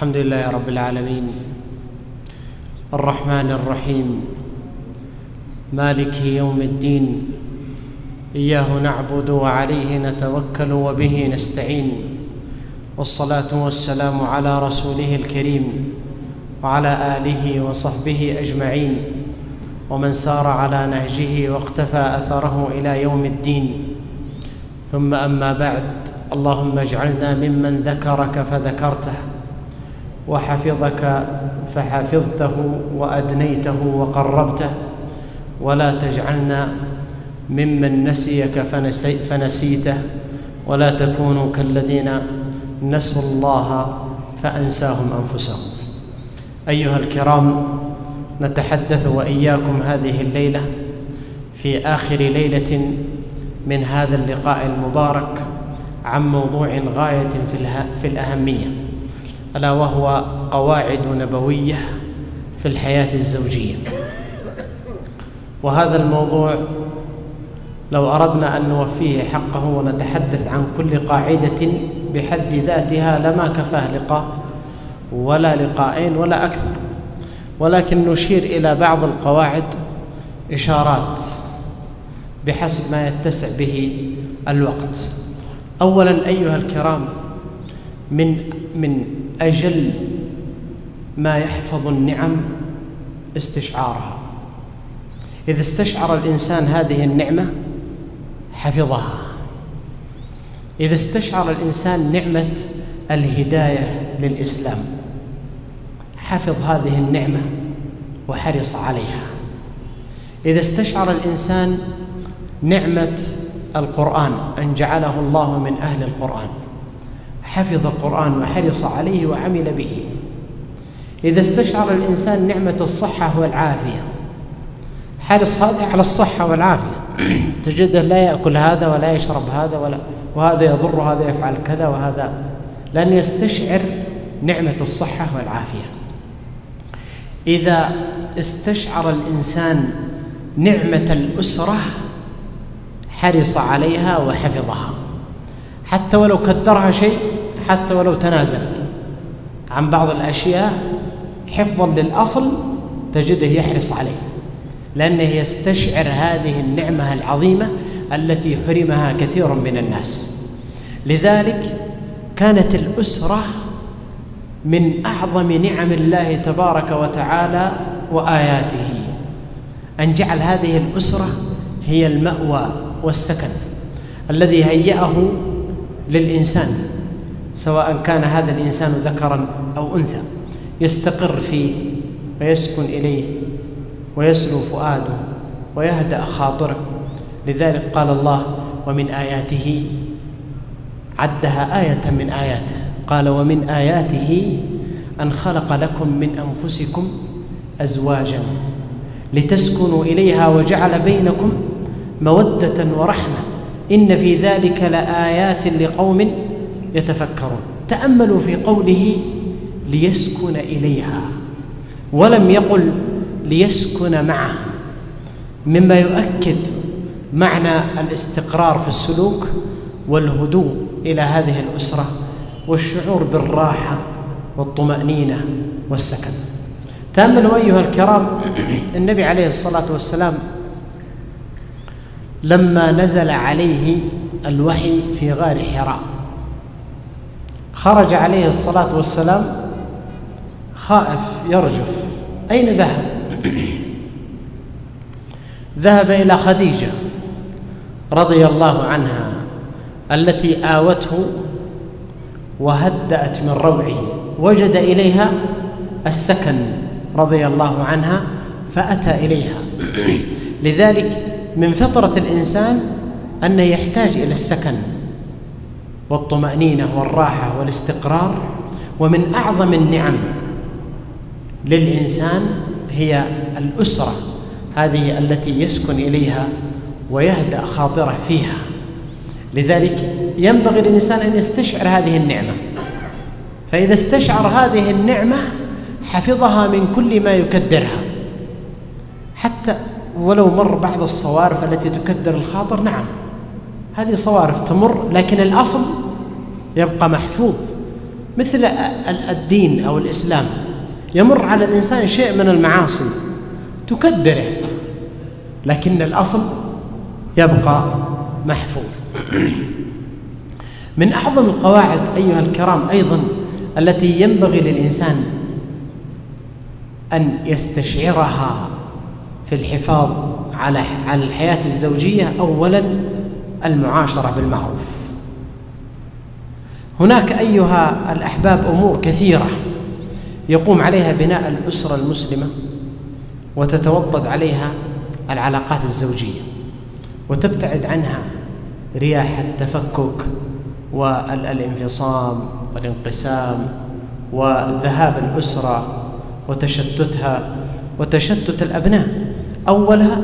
الحمد لله رب العالمين، الرحمن الرحيم، مالك يوم الدين، إياه نعبد وعليه نتوكل وبه نستعين، والصلاة والسلام على رسوله الكريم وعلى آله وصحبه أجمعين، ومن سار على نهجه واقتفى أثره إلى يوم الدين. ثم أما بعد، اللهم اجعلنا ممن ذكرك فذكرته، وحفظك فحفظته، وأدنيته وقربته، ولا تجعلنا ممن نسيك فنسيته، ولا تكونوا كالذين نسوا الله فأنساهم أنفسهم. أيها الكرام، نتحدث وإياكم هذه الليلة في آخر ليلة من هذا اللقاء المبارك عن موضوع غاية في الأهمية، ألا وهو قواعد نبوية في الحياة الزوجية. وهذا الموضوع لو أردنا أن نوفيه حقه ونتحدث عن كل قاعدة بحد ذاتها لما كفاه لقاء ولا لقاءين ولا أكثر، ولكن نشير إلى بعض القواعد إشارات بحسب ما يتسع به الوقت. أولا أيها الكرام، من أجل ما يحفظ النعم استشعارها. إذا استشعر الإنسان هذه النعمة حفظها. إذا استشعر الإنسان نعمة الهداية للإسلام حفظ هذه النعمة وحرص عليها. إذا استشعر الإنسان نعمة القرآن، أن جعله الله من أهل القرآن، حفظ القرآن وحرص عليه وعمل به. إذا استشعر الإنسان نعمة الصحة والعافية حرص على الصحة والعافية، تجده لا يأكل هذا ولا يشرب هذا وهذا يضر، هذا يفعل كذا وهذا، لأن يستشعر نعمة الصحة والعافية. إذا استشعر الإنسان نعمة الأسرة حرص عليها وحفظها، حتى ولو كدرها شيء، حتى ولو تنازل عن بعض الأشياء حفظا للأصل تجده يحرص عليه، لأنه يستشعر هذه النعمة العظيمة التي حرمها كثير من الناس. لذلك كانت الأسرة من أعظم نعم الله تبارك وتعالى وآياته، أن جعل هذه الأسرة هي المأوى والسكن الذي هيأه للإنسان، سواء كان هذا الإنسان ذكرا أو أنثى، يستقر فيه ويسكن إليه ويسلو فؤاده ويهدأ خاطره. لذلك قال الله: ومن آياته، عدها آية من آياته، قال: ومن آياته أن خلق لكم من أنفسكم أزواجا لتسكنوا إليها وجعل بينكم مودة ورحمة إن في ذلك لآيات لقوم يتفكرون. تأملوا في قوله ليسكن إليها، ولم يقل ليسكن معها، مما يؤكد معنى الاستقرار في السلوك والهدوء إلى هذه الأسرة والشعور بالراحة والطمأنينة والسكن. تأملوا أيها الكرام، النبي عليه الصلاة والسلام لما نزل عليه الوحي في غار حراء خرج عليه الصلاة والسلام خائف يرجف. أين ذهب؟ ذهب إلى خديجة رضي الله عنها التي آوته وهدأت من روعه، وجد إليها السكن رضي الله عنها فأتى إليها. لذلك من فطرة الإنسان أنه يحتاج إلى السكن والطمأنينة والراحة والاستقرار. ومن أعظم النعم للإنسان هي الأسرة هذه التي يسكن إليها ويهدأ خاطره فيها. لذلك ينبغي للإنسان أن يستشعر هذه النعمة، فإذا استشعر هذه النعمة حفظها من كل ما يكدرها، حتى ولو مر بعض الصوارف التي تكدر الخاطر. نعم، هذه صوارف تمر، لكن الأصل يبقى محفوظ مثل الدين أو الإسلام يمر على الإنسان شيء من المعاصي تكدره، لكن الأصل يبقى محفوظ. من أعظم القواعد أيها الكرام أيضا التي ينبغي للإنسان أن يستشعرها في الحفاظ على الحياة الزوجية، أولا المعاشرة بالمعروف. هناك أيها الأحباب أمور كثيرة يقوم عليها بناء الأسرة المسلمة وتتوطد عليها العلاقات الزوجية وتبتعد عنها رياح التفكك والانفصام والانقسام وذهاب الأسرة وتشتتها وتشتت الأبناء. أولها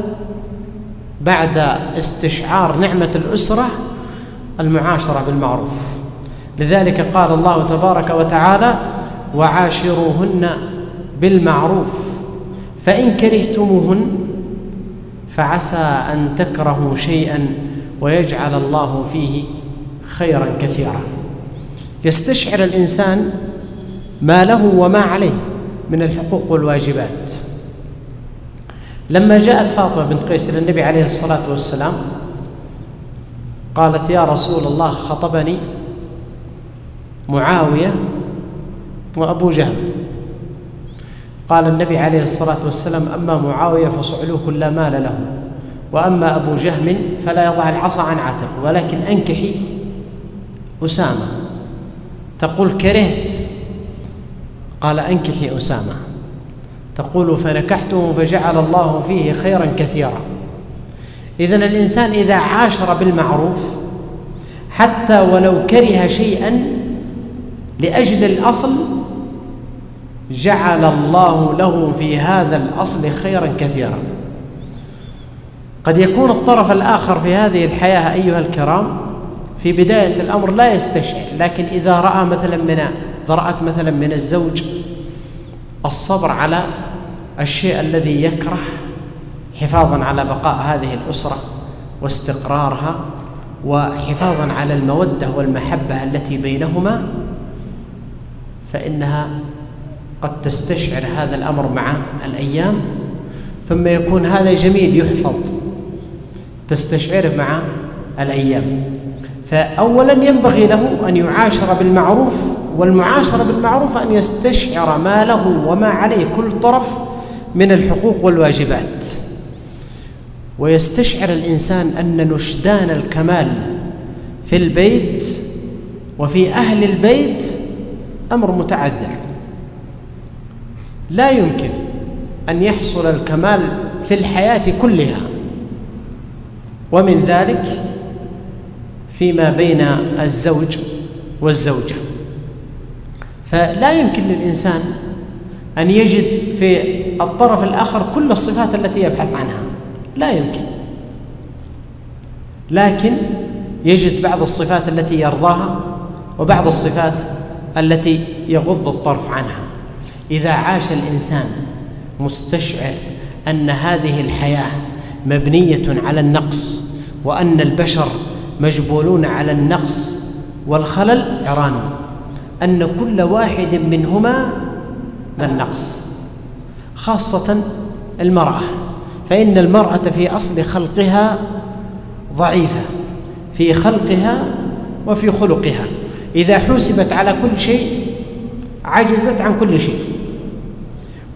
بعد استشعار نعمة الأسرة المعاشرة بالمعروف. لذلك قال الله تبارك وتعالى: وعاشروهن بالمعروف فإن كرهتموهن فعسى أن تكرهوا شيئا ويجعل الله فيه خيرا كثيرا. يستشعر الإنسان ما له وما عليه من الحقوق والواجبات. لما جاءت فاطمة بنت قيس إلى النبي عليه الصلاة والسلام قالت: يا رسول الله، خطبني معاوية وأبو جهل. قال النبي عليه الصلاة والسلام: أما معاوية فصعلوك لا مال له، وأما أبو جهم فلا يضع العصا عن عاتق، ولكن أنكحي أسامة. تقول: كرهت. قال: أنكحي أسامة. تقول: فنكحته فجعل الله فيه خيرا كثيرا. إذن الإنسان إذا عاشر بالمعروف حتى ولو كره شيئا لأجل الأصل جعل الله له في هذا الأصل خيرا كثيرا. قد يكون الطرف الآخر في هذه الحياة أيها الكرام في بداية الأمر لا يستشعر، لكن إذا رأت مثلا من الزوج الصبر على الشيء الذي يكره حفاظا على بقاء هذه الأسرة واستقرارها وحفاظا على المودة والمحبة التي بينهما، فإنها قد تستشعر هذا الأمر مع الأيام، ثم يكون هذا جميل يحفظ، تستشعره مع الأيام. فأولا ينبغي له أن يعاشر بالمعروف، والمعاشرة بالمعروف أن يستشعر ما له وما عليه كل طرف من الحقوق والواجبات. ويستشعر الإنسان أن نشدان الكمال في البيت وفي أهل البيت أمر متعذر، لا يمكن أن يحصل الكمال في الحياة كلها، ومن ذلك فيما بين الزوج والزوجة. فلا يمكن للإنسان أن يجد في الطرف الآخر كل الصفات التي يبحث عنها، لا يمكن، لكن يجد بعض الصفات التي يرضاها وبعض الصفات التي يغض الطرف عنها. إذا عاش الإنسان مستشعر أن هذه الحياة مبنية على النقص وأن البشر مجبولون على النقص والخلل، يران أن كل واحد منهما النقص، خاصة المرأة، فإن المرأة في أصل خلقها ضعيفة في خلقها وفي خلقها. إذا حسبت على كل شيء عجزت عن كل شيء،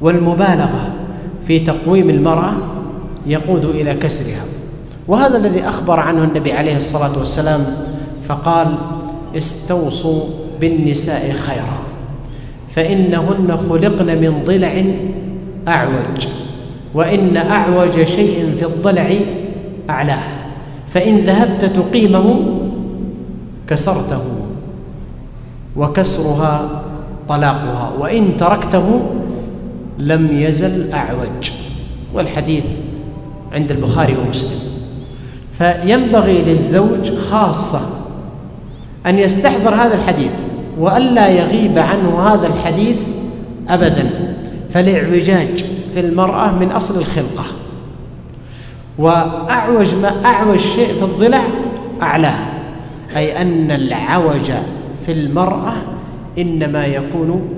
والمبالغة في تقويم المرأة يقود إلى كسرها. وهذا الذي أخبر عنه النبي عليه الصلاة والسلام فقال: استوصوا بالنساء خيرا فإنهن خلقن من ضلع أعوج، وإن أعوج شيء في الضلع أعلاه، فإن ذهبت تقيمه كسرته، وكسرها طلاقها، وإن تركته لم يزل أعوج. والحديث عند البخاري ومسلم. فينبغي للزوج خاصة أن يستحضر هذا الحديث وألا يغيب عنه هذا الحديث أبدا. فالاعوجاج في المرأة من أصل الخلقة، وأعوج ما أعوج شيء في الضلع أعلاه، أي أن العوج في المرأة إنما يكون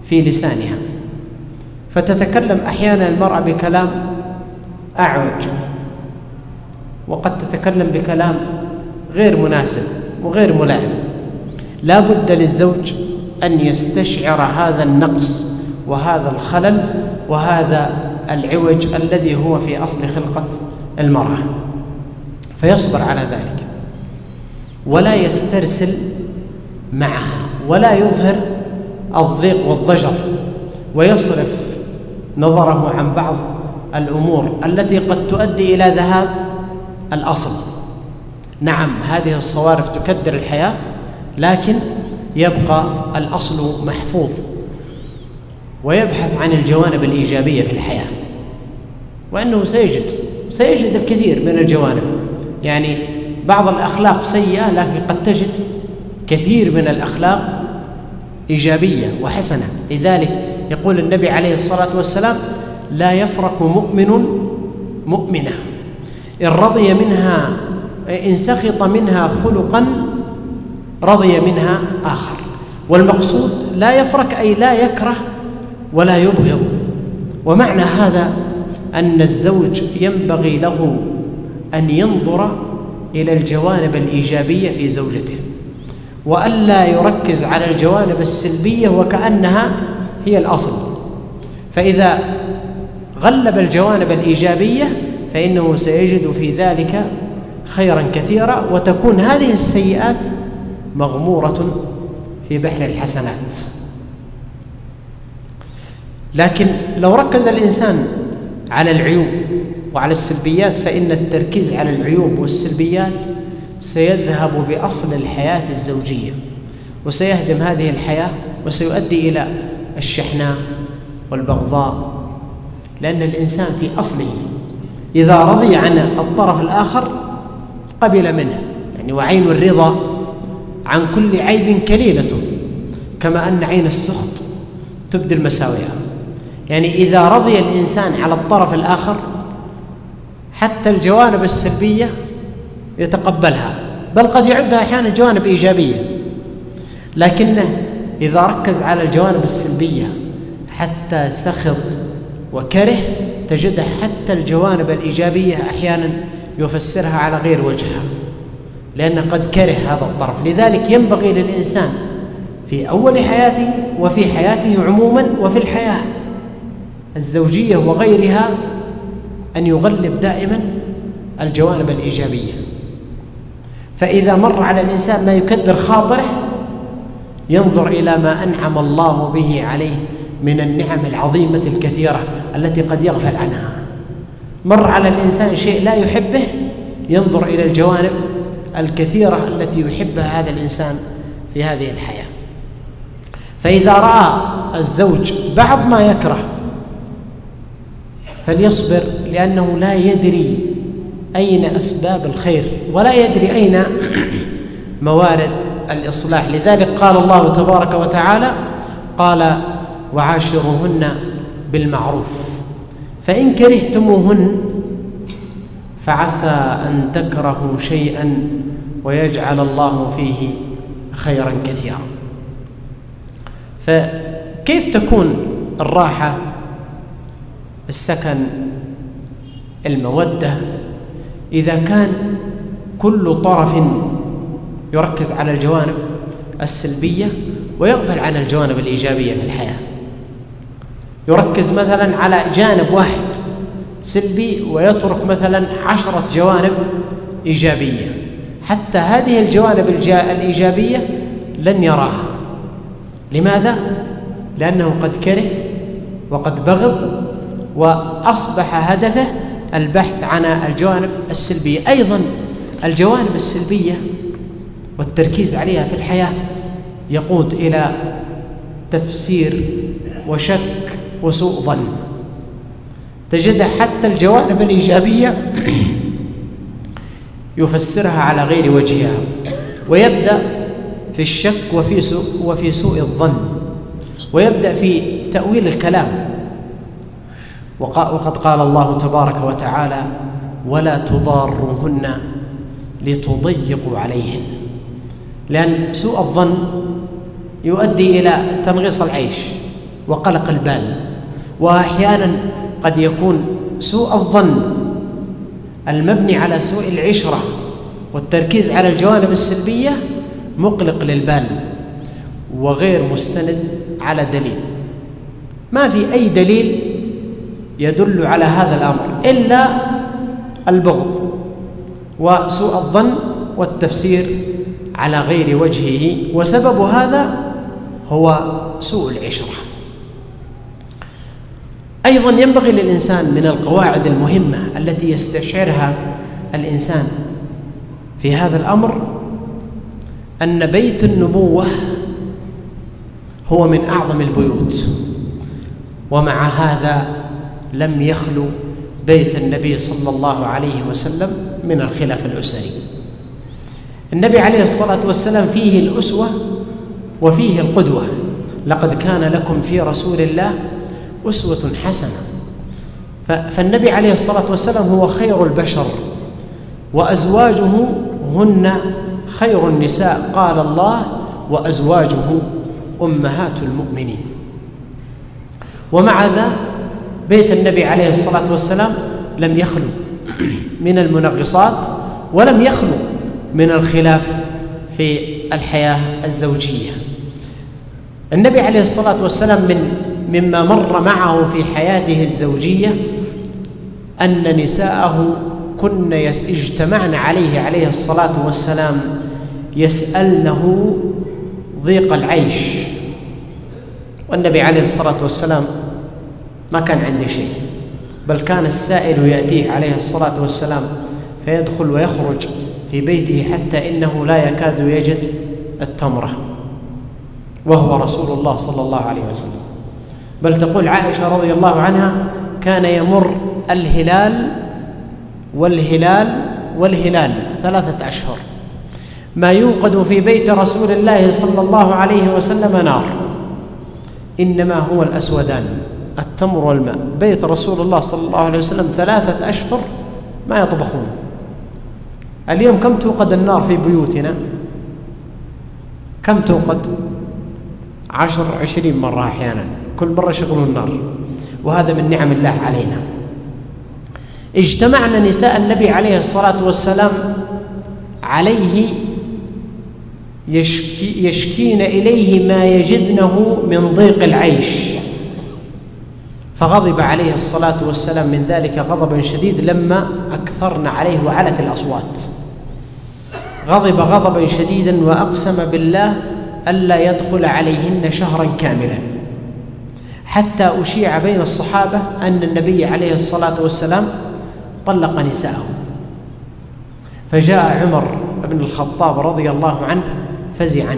في لسانها، فتتكلم أحيانا المرأة بكلام أعوج، وقد تتكلم بكلام غير مناسب وغير ملائم. لا بد للزوج أن يستشعر هذا النقص وهذا الخلل وهذا العوج الذي هو في أصل خلقة المرأة، فيصبر على ذلك ولا يسترسل معها ولا يظهر الضيق والضجر، ويصرف نظره عن بعض الأمور التي قد تؤدي إلى ذهاب الأصل. نعم، هذه الصوارف تكدر الحياة، لكن يبقى الأصل محفوظ، ويبحث عن الجوانب الإيجابية في الحياة، وأنه سيجد الكثير من الجوانب. يعني بعض الأخلاق سيئة، لكن قد تجد كثير من الأخلاق إيجابية وحسنة. لذلك يقول النبي عليه الصلاة والسلام: لا يفرق مؤمن مؤمنة إن سخط منها خلقا رضي منها آخر. والمقصود لا يفرق أي لا يكره ولا يبغض. ومعنى هذا أن الزوج ينبغي له أن ينظر إلى الجوانب الإيجابية في زوجته، وألا يركز على الجوانب السلبية وكأنها هي الأصل. فإذا غلب الجوانب الإيجابية فإنه سيجد في ذلك خيرا كثيرا، وتكون هذه السيئات مغمورة في بحر الحسنات. لكن لو ركز الإنسان على العيوب وعلى السلبيات فإن التركيز على العيوب والسلبيات سيذهب بأصل الحياة الزوجية، وسيهدم هذه الحياة، وسيؤدي إلى الشحناء والبغضاء. لأن الإنسان في أصله إذا رضي عن الطرف الآخر قبل منه، يعني وعين الرضا عن كل عيب كليلة، كما أن عين السخط تبدي المساوئ. يعني إذا رضي الإنسان على الطرف الآخر حتى الجوانب السلبية يتقبلها، بل قد يعدها أحيانا جوانب إيجابية، لكنه إذا ركز على الجوانب السلبية حتى سخط وكره تجده حتى الجوانب الإيجابية أحيانا يفسرها على غير وجهها، لأنه قد كره هذا الطرف. لذلك ينبغي للإنسان في أول حياته وفي حياته عموما وفي الحياة الزوجية وغيرها أن يغلب دائما الجوانب الإيجابية. فإذا مر على الإنسان ما يكدر خاطره ينظر إلى ما أنعم الله به عليه من النعم العظيمة الكثيرة التي قد يغفل عنها. مر على الإنسان شيء لا يحبه ينظر إلى الجوانب الكثيرة التي يحبها هذا الإنسان في هذه الحياة. فإذا رأى الزوج بعض ما يكره فليصبر، لأنه لا يدري أين أسباب الخير ولا يدري أين موارد الإصلاح. لذلك قال الله تبارك وتعالى: قال: وعاشروهن بالمعروف فإن كرهتموهن فعسى أن تكرهوا شيئا ويجعل الله فيه خيرا كثيرا. فكيف تكون الراحة، السكن، المودة، إذا كان كل طرف يركز على الجوانب السلبية ويغفل عن الجوانب الإيجابية في الحياة؟ يركز مثلا على جانب واحد سلبي ويترك مثلا 10 جوانب إيجابية، حتى هذه الجوانب الإيجابية لن يراها. لماذا؟ لأنه قد كره وقد بغض، وأصبح هدفه البحث عن الجوانب السلبية. أيضا الجوانب السلبية والتركيز عليها في الحياة يقود إلى تفسير وشك وسوء ظن. تجد حتى الجوانب الإيجابية يفسرها على غير وجهها، ويبدأ في الشك وفي سوء الظن، ويبدأ في تأويل الكلام. وقد قال الله تبارك وتعالى: ولا تضاروهن لتضيقوا عليهن. لأن سوء الظن يؤدي إلى تنغيص العيش وقلق البال، وأحيانا قد يكون سوء الظن المبني على سوء العشرة والتركيز على الجوانب السلبية مقلق للبال وغير مستند على دليل. ما في أي دليل يدل على هذا الأمر إلا البغض وسوء الظن والتفسير على غير وجهه، وسبب هذا هو سوء العشرة. أيضا ينبغي للإنسان من القواعد المهمة التي يستشعرها الإنسان في هذا الأمر أن بيت النبوة هو من أعظم البيوت، ومع هذا لم يخلو بيت النبي صلى الله عليه وسلم من الخلاف الأسري. النبي عليه الصلاة والسلام فيه الأسوة وفيه القدوة. لقد كان لكم في رسول الله أسوة حسنة. فالنبي عليه الصلاة والسلام هو خير البشر، وأزواجه هن خير النساء، قال الله: وأزواجه أمهات المؤمنين. ومع ذا بيت النبي عليه الصلاة والسلام لم يخلو من المنغصات ولم يخلو من الخلاف في الحياة الزوجية. النبي عليه الصلاة والسلام مما مر معه في حياته الزوجية أن نساءه كن اجتمعن عليه الصلاة والسلام يسألنه ضيق العيش، والنبي عليه الصلاة والسلام ما كان عنده شيء، بل كان السائل يأتيه عليه الصلاة والسلام فيدخل ويخرج في بيته حتى إنه لا يكاد يجد التمرة، وهو رسول الله صلى الله عليه وسلم. بل تقول عائشة رضي الله عنها: كان يمر الهلال والهلال 3 أشهر ما يوقد في بيت رسول الله صلى الله عليه وسلم نار، إنما هو الأسودان، التمر والماء. بيت رسول الله صلى الله عليه وسلم 3 أشهر ما يطبخون. اليوم كم توقد النار في بيوتنا؟ كم توقد؟ 10-20 مرة أحيانا، كل مرة يشغلون النار، وهذا من نعم الله علينا. اجتمعنا نساء النبي عليه الصلاة والسلام عليه يشكين إليه ما يجدنه من ضيق العيش، فغضب عليه الصلاة والسلام من ذلك غضبا شديد لما أكثرن عليه وعلت الأصوات. غضب غضبا شديدا وأقسم بالله ألا يدخل عليهن شهرا كاملا، حتى أشيع بين الصحابة أن النبي عليه الصلاة والسلام طلق نساءه. فجاء عمر بن الخطاب رضي الله عنه فزعا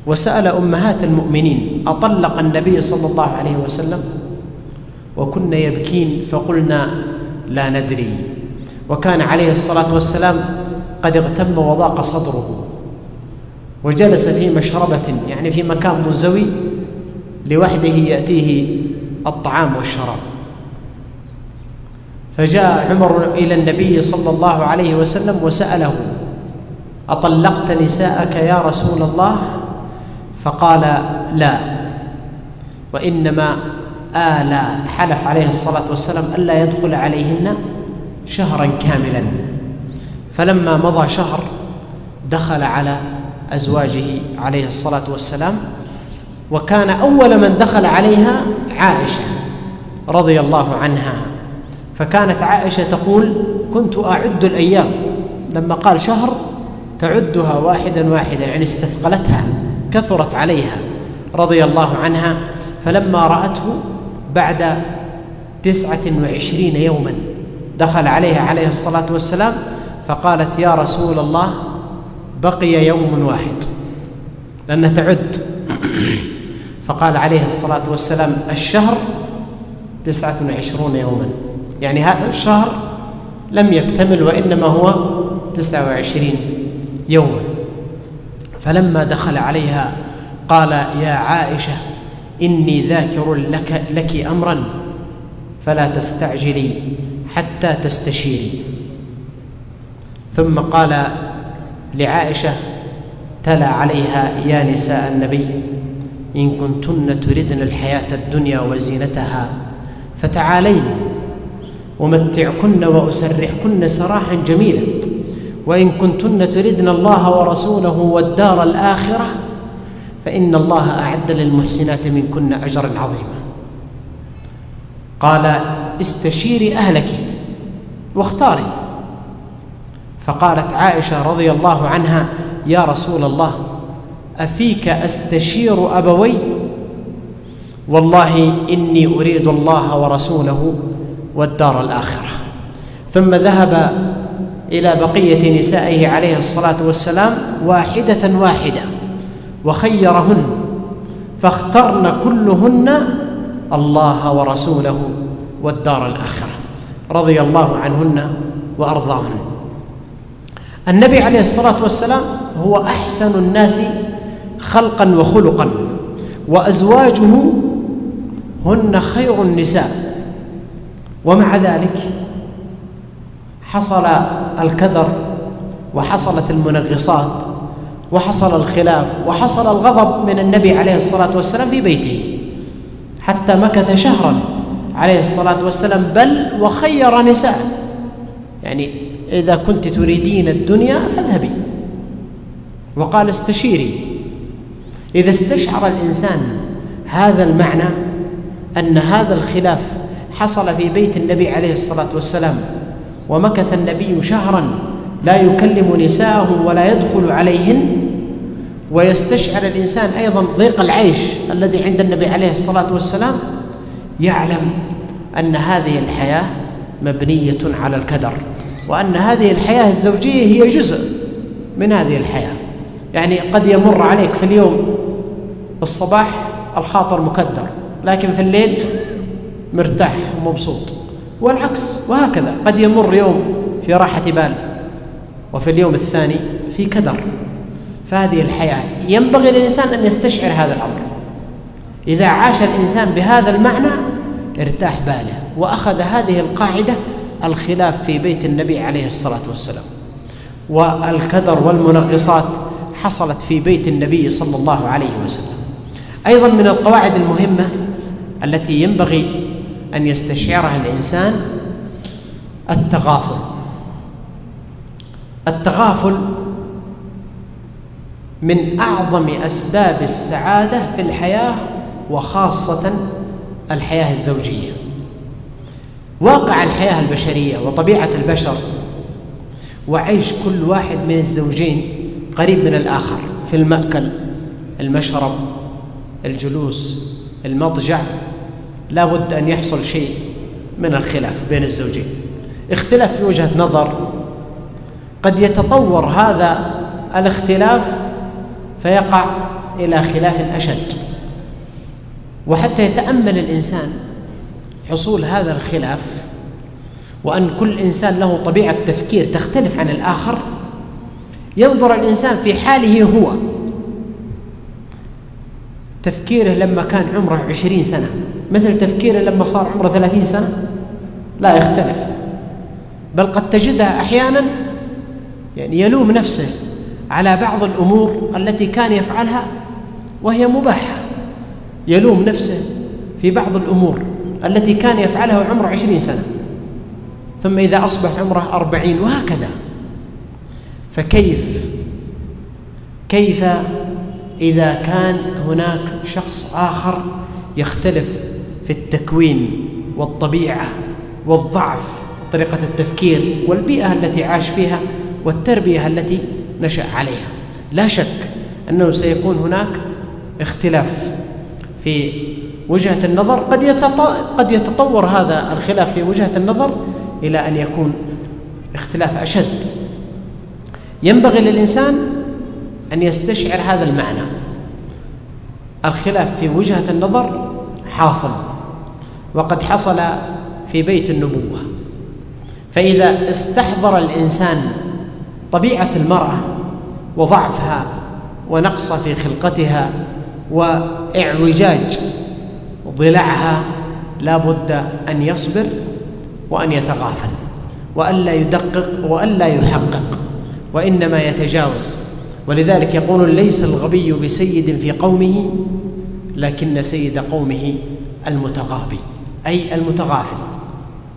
وسأل أمهات المؤمنين: أطلق النبي صلى الله عليه وسلم؟ وكنا يبكين فقلنا: لا ندري. وكان عليه الصلاة والسلام قد اغتم وضاق صدره، وجلس في مشربة، يعني في مكان منزوي لوحده يأتيه الطعام والشراب. فجاء عمر إلى النبي صلى الله عليه وسلم وسأله: أطلقت نساءك يا رسول الله؟ فقال: لا، وإنما حلف عليه الصلاة والسلام ألا يدخل عليهن شهرا كاملا. فلما مضى شهر دخل على أزواجه عليه الصلاة والسلام، وكان أول من دخل عليها عائشة رضي الله عنها. فكانت عائشة تقول: كنت أعد الأيام، لما قال شهر تعدها واحدا واحدا، يعني استثقلتها، كثرت عليها رضي الله عنها. فلما رأته بعد 29 يوما دخل عليها عليه الصلاة والسلام، فقالت: يا رسول الله بقي يوم واحد، لأنها تعد. فقال عليه الصلاة والسلام: الشهر 29 يوما، يعني هذا الشهر لم يكتمل وإنما هو 29 يوما. فلما دخل عليها قال: يا عائشة إني ذاكر لك أمرا فلا تستعجلي حتى تستشيري. ثم قال لعائشة: تلا عليها: يا نساء النبي إن كنتن تردن الحياة الدنيا وزينتها فتعالين أمتعكن وأسرحكن سراحا جميلا، وإن كنتن تردن الله ورسوله والدار الآخرة فإن الله أعد للمحسنات منكن أجرا عظيما. قال: استشيري أهلك واختاري. فقالت عائشة رضي الله عنها: يا رسول الله أفيك أستشير أبوي؟ والله إني أريد الله ورسوله والدار الآخرة. ثم ذهب إلى بقية نسائه عليه الصلاة والسلام واحدة واحدة وخيرهن، فاخترن كلهن الله ورسوله والدار الآخرة، رضي الله عنهن وأرضاهن. النبي عليه الصلاة والسلام هو أحسن الناس خلقا وخلقا، وأزواجه هن خير النساء، ومع ذلك حصل الكدر وحصلت المنغصات وحصل الخلاف وحصل الغضب من النبي عليه الصلاة والسلام في بيته، حتى مكث شهرا عليه الصلاة والسلام، بل وخير نساء، يعني إذا كنت تريدين الدنيا فاذهبي، وقال: استشيري. إذا استشعر الإنسان هذا المعنى، أن هذا الخلاف حصل في بيت النبي عليه الصلاة والسلام، ومكث النبي شهرا لا يكلم نساءه ولا يدخل عليهن، ويستشعر الإنسان أيضا ضيق العيش الذي عند النبي عليه الصلاة والسلام، يعلم أن هذه الحياة مبنية على الكدر، وأن هذه الحياة الزوجية هي جزء من هذه الحياة. يعني قد يمر عليك في اليوم الصباح الخاطر مكدر، لكن في الليل مرتاح ومبسوط، والعكس، وهكذا قد يمر يوم في راحة بال وفي اليوم الثاني في كدر. فهذه الحياة ينبغي للإنسان أن يستشعر هذا الأمر. إذا عاش الإنسان بهذا المعنى ارتاح باله، وأخذ هذه القاعدة: الخلاف في بيت النبي عليه الصلاة والسلام، والكدر والمنغصات حصلت في بيت النبي صلى الله عليه وسلم. أيضا من القواعد المهمة التي ينبغي أن يستشعرها الإنسان التغافل. التغافل من أعظم أسباب السعادة في الحياة، وخاصة الحياة الزوجية. واقع الحياة البشرية وطبيعة البشر وعيش كل واحد من الزوجين قريب من الآخر، في المأكل، المشرب، الجلوس، المضجع، لا بد أن يحصل شيء من الخلاف بين الزوجين. اختلاف في وجهة نظر، قد يتطور هذا الاختلاف فيقع إلى خلاف أشد. وحتى يتأمل الإنسان حصول هذا الخلاف، وأن كل إنسان له طبيعة تفكير تختلف عن الآخر، ينظر الإنسان في حاله هو، تفكيره لما كان عمره 20 سنة مثل تفكيره لما صار عمره 30 سنة؟ لا يختلف، بل قد تجدها أحيانا يعني يلوم نفسه على بعض الأمور التي كان يفعلها وهي مباحة، يلوم نفسه في بعض الأمور التي كان يفعلها وعمره 20 سنة، ثم إذا أصبح عمره 40 وهكذا. فكيف إذا كان هناك شخص آخر يختلف في التكوين والطبيعة والضعف، طريقة التفكير والبيئة التي عاش فيها والتربية التي نشأ عليها؟ لا شك أنه سيكون هناك اختلاف في وجهة النظر، قد يتطور هذا الخلاف في وجهة النظر إلى أن يكون اختلاف أشد. ينبغي للإنسان أن يستشعر هذا المعنى. الخلاف في وجهة النظر حاصل، وقد حصل في بيت النبوة. فإذا استحضر الإنسان طبيعة المرأة وضعفها ونقص في خلقتها وإعوجاج ضلعها، لا بد أن يصبر وأن يتغافل، وألا يدقق وألا يحقق، وإنما يتجاوز ولذلك يقول ليس الغبي بسيد في قومه لكن سيد قومه المتغابي، أي المتغافل.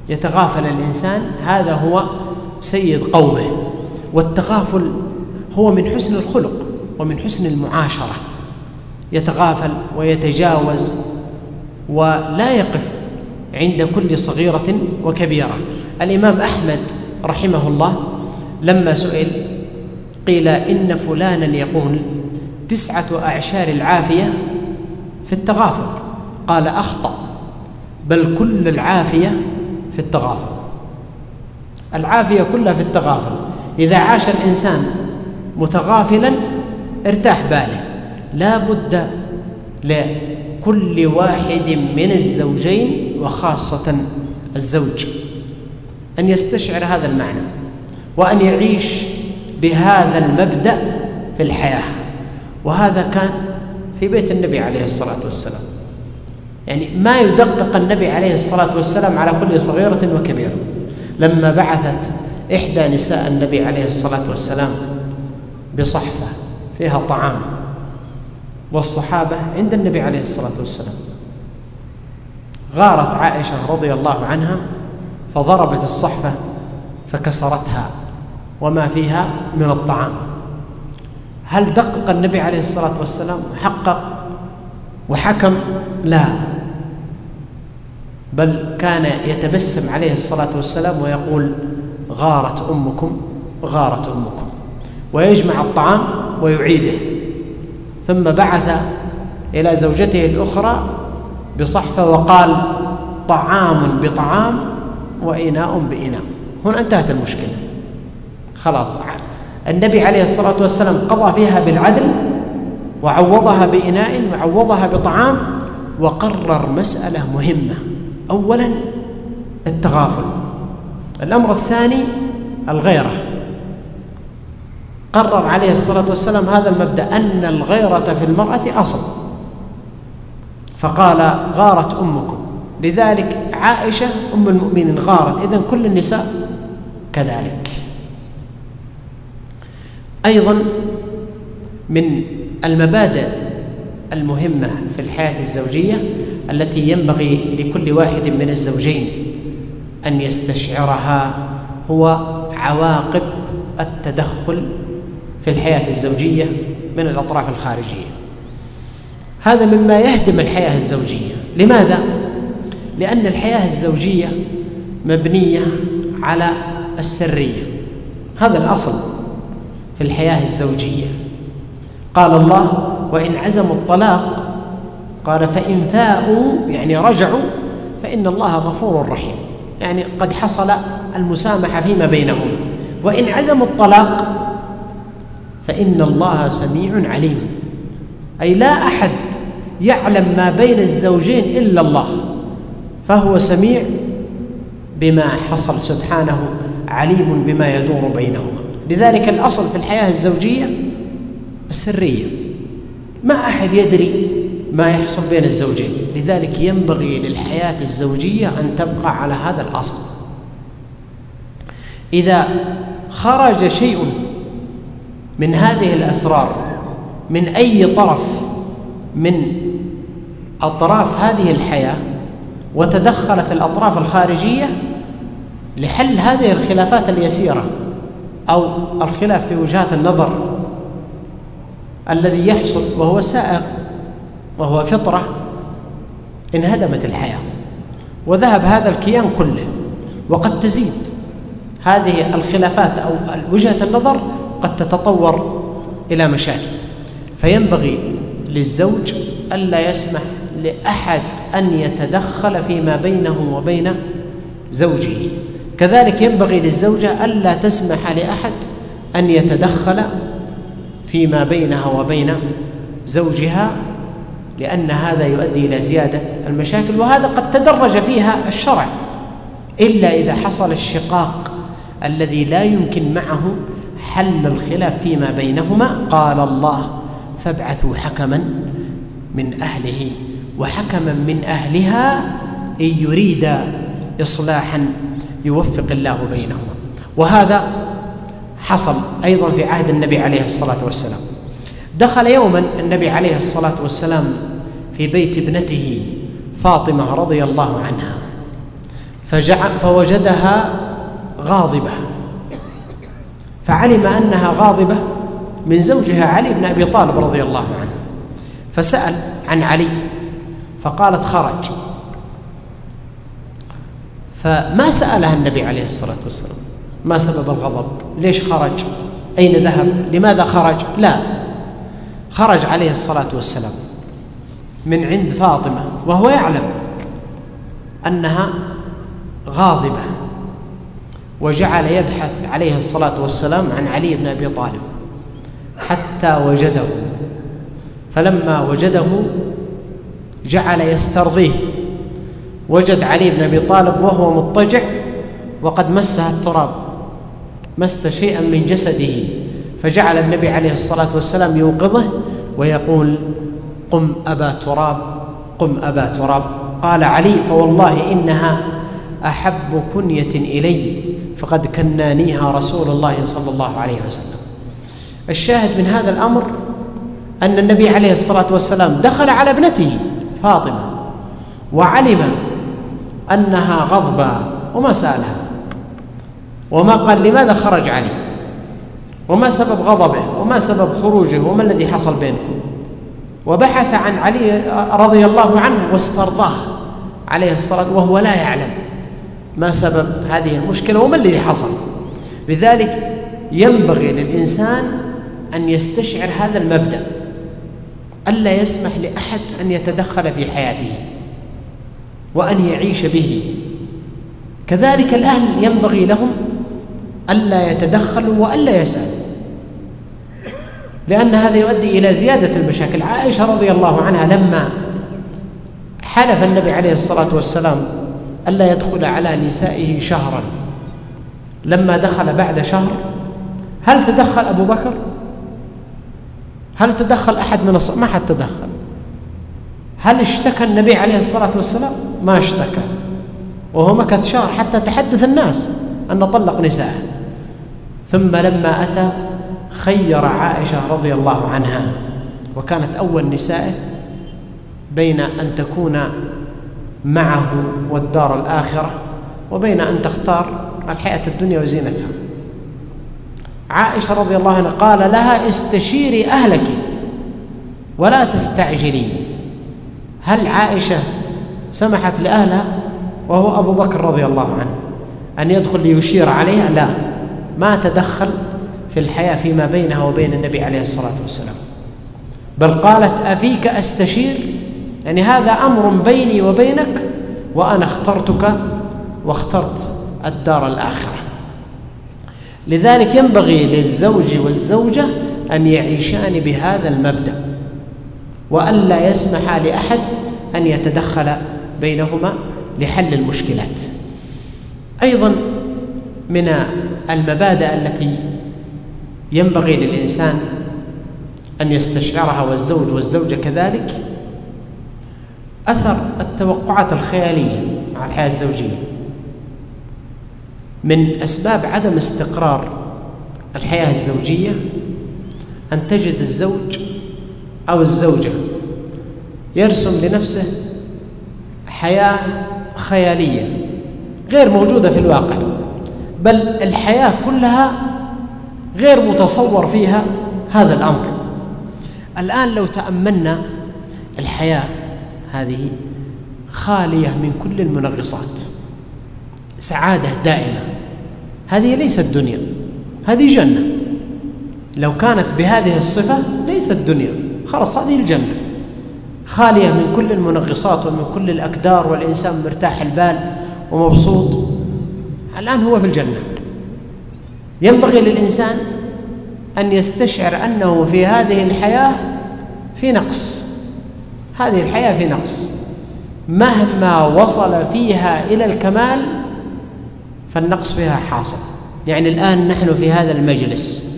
يتغافل الإنسان، هذا هو سيد قومه. والتغافل هو من حسن الخلق ومن حسن المعاشرة، يتغافل ويتجاوز ولا يقف عند كل صغيرة وكبيرة. الإمام أحمد رحمه الله لما سئل قيل إن فلانا يقول 9 أعشار العافية في التغافل، قال أخطأ، بل كل العافية في التغافل. العافية كلها في التغافل. إذا عاش الإنسان متغافلا ارتاح باله. لا بد لكل واحد من الزوجين وخاصة الزوج أن يستشعر هذا المعنى وأن يعيش بهذا المبدأ في الحياة. وهذا كان في بيت النبي عليه الصلاة والسلام، يعني ما يدقق النبي عليه الصلاة والسلام على كل صغيرة وكبيرة. لما بعثت إحدى نساء النبي عليه الصلاة والسلام بصحفة فيها طعام والصحابة عند النبي عليه الصلاة والسلام، غارت عائشة رضي الله عنها فضربت الصحفة فكسرتها وما فيها من الطعام. هل دقق النبي عليه الصلاة والسلام وحقق وحكم؟ لا، بل كان يتبسم عليه الصلاة والسلام ويقول غارت أمكم غارت أمكم، ويجمع الطعام ويعيده. ثم بعث إلى زوجته الأخرى بصحفة وقال طعام بطعام وإناء بإناء. هنا انتهت المشكلة، خلاص. النبي عليه الصلاة والسلام قضى فيها بالعدل وعوضها بإناء وعوضها بطعام، وقرر مسألة مهمة. أولا التغافل، الأمر الثاني الغيرة. قرر عليه الصلاة والسلام هذا المبدأ، أن الغيرة في المرأة أصل، فقال غارت أمكم. لذلك عائشة أم المؤمنين غارت، إذن كل النساء كذلك. أيضا من المبادئ المهمة في الحياة الزوجية التي ينبغي لكل واحد من الزوجين أن يستشعرها هو عواقب التدخل في الحياة الزوجية من الأطراف الخارجية. هذا مما يهدم الحياة الزوجية. لماذا؟ لأن الحياة الزوجية مبنية على السرية، هذا الأصل في الحياة الزوجية. قال الله وإن عزموا الطلاق قال فإن فاءوا، يعني رجعوا، فإن الله غفور رحيم، يعني قد حصل المسامحة فيما بينهم. وإن عزموا الطلاق فإن الله سميع عليم، أي لا أحد يعلم ما بين الزوجين إلا الله، فهو سميع بما حصل سبحانه، عليم بما يدور بينهما. لذلك الأصل في الحياة الزوجية السرية، ما أحد يدري ما يحصل بين الزوجين. لذلك ينبغي للحياة الزوجية أن تبقى على هذا الأصل. إذا خرج شيء من هذه الأسرار من أي طرف من أطراف هذه الحياة وتدخلت الأطراف الخارجية لحل هذه الخلافات اليسيرة أو الخلاف في وجهات النظر الذي يحصل وهو سائغ وهو فطرة، انهدمت الحياة وذهب هذا الكيان كله. وقد تزيد هذه الخلافات أو وجهة النظر قد تتطور إلى مشاكل. فينبغي للزوج ألا يسمح لأحد أن يتدخل فيما بينه وبين زوجه. كذلك ينبغي للزوجة ألا تسمح لأحد أن يتدخل فيما بينها وبين زوجها، لأن هذا يؤدي إلى زيادة المشاكل، وهذا قد تدرج فيها الشرع، إلا إذا حصل الشقاق الذي لا يمكن معه حل الخلاف فيما بينهما. قال الله فابعثوا حكما من أهله وحكما من أهلها إن يريد إصلاحا يوفق الله بينهما. وهذا حصل أيضا في عهد النبي عليه الصلاة والسلام. دخل يوما النبي عليه الصلاة والسلام في بيت ابنته فاطمة رضي الله عنها، فوجدها غاضبة، فعلم أنها غاضبة من زوجها علي بن أبي طالب رضي الله عنه، فسأل عن علي فقالت خرج. فما سألها النبي عليه الصلاة والسلام ما سبب الغضب، ليش خرج، أين ذهب، لماذا خرج، لا، خرج عليه الصلاة والسلام من عند فاطمة وهو يعلم أنها غاضبة، وجعل يبحث عليه الصلاة والسلام عن علي بن أبي طالب حتى وجده، فلما وجده جعل يسترضيه، وجد علي بن أبي طالب وهو مضطجع وقد مسه التراب، مس شيئا من جسده، فجعل النبي عليه الصلاة والسلام يوقظه ويقول قم أبا تراب، قم أبا تراب. قال علي فوالله إنها أحب كنية إلي فقد كنانيها رسول الله صلى الله عليه وسلم. الشاهد من هذا الأمر أن النبي عليه الصلاة والسلام دخل على ابنته فاطمة وعلم أنها غضبة وما سألها، وما قال لماذا خرج علي، وما سبب غضبه، وما سبب خروجه، وما الذي حصل بينكم، وبحث عن علي رضي الله عنه واسترضاه عليه الصلاة وهو لا يعلم ما سبب هذه المشكلة وما الذي حصل. لذلك ينبغي للإنسان أن يستشعر هذا المبدأ، ألا يسمح لأحد أن يتدخل في حياته وأن يعيش به. كذلك الأهل ينبغي لهم ألا يتدخلوا وألا يسألوا، لأن هذا يؤدي إلى زيادة المشاكل. عائشة رضي الله عنها لما حلف النبي عليه الصلاة والسلام ألا يدخل على نسائه شهرا، لما دخل بعد شهر هل تدخل أبو بكر؟ هل تدخل أحد من ما حد تدخل. هل اشتكى النبي عليه الصلاة والسلام؟ ما اشتكى، وهو مكث شهر حتى تحدث الناس أن طلق نساءه. ثم لما أتى خير عائشة رضي الله عنها، وكانت أول نسائه، بين أن تكون معه والدار الآخرة وبين أن تختار الحياة الدنيا وزينتها. عائشة رضي الله عنها قال لها استشيري أهلك ولا تستعجلي. هل عائشة سمحت لأهلها وهو أبو بكر رضي الله عنه أن يدخل ليشير عليها؟ لا، ما تدخل في الحياة فيما بينها وبين النبي عليه الصلاة والسلام، بل قالت أفيك أستشير، يعني هذا أمر بيني وبينك وأنا اخترتك واخترت الدار الآخرة. لذلك ينبغي للزوج والزوجة أن يعيشان بهذا المبدأ، وألا يسمح لأحد أن يتدخل بينهما لحل المشكلات. أيضا من المبادئ التي ينبغي للإنسان أن يستشعرها والزوج والزوجة كذلك أثر التوقعات الخيالية على الحياة الزوجية. من أسباب عدم استقرار الحياة الزوجية أن تجد الزوج أو الزوجة يرسم لنفسه حياة خيالية غير موجودة في الواقع، بل الحياة كلها غير متصور فيها هذا الأمر. الآن لو تأملنا الحياة هذه خالية من كل المنغصات، سعادة دائمة، هذه ليست دنيا، هذه جنة. لو كانت بهذه الصفة ليست دنيا، خلاص هذه الجنة، خالية من كل المنغصات ومن كل الأكدار، والإنسان مرتاح البال ومبسوط. الآن هو في الجنة. ينبغي للإنسان أن يستشعر أنه في هذه الحياة في نقص، هذه الحياة في نقص، مهما وصل فيها إلى الكمال فالنقص فيها حاصل. يعني الآن نحن في هذا المجلس،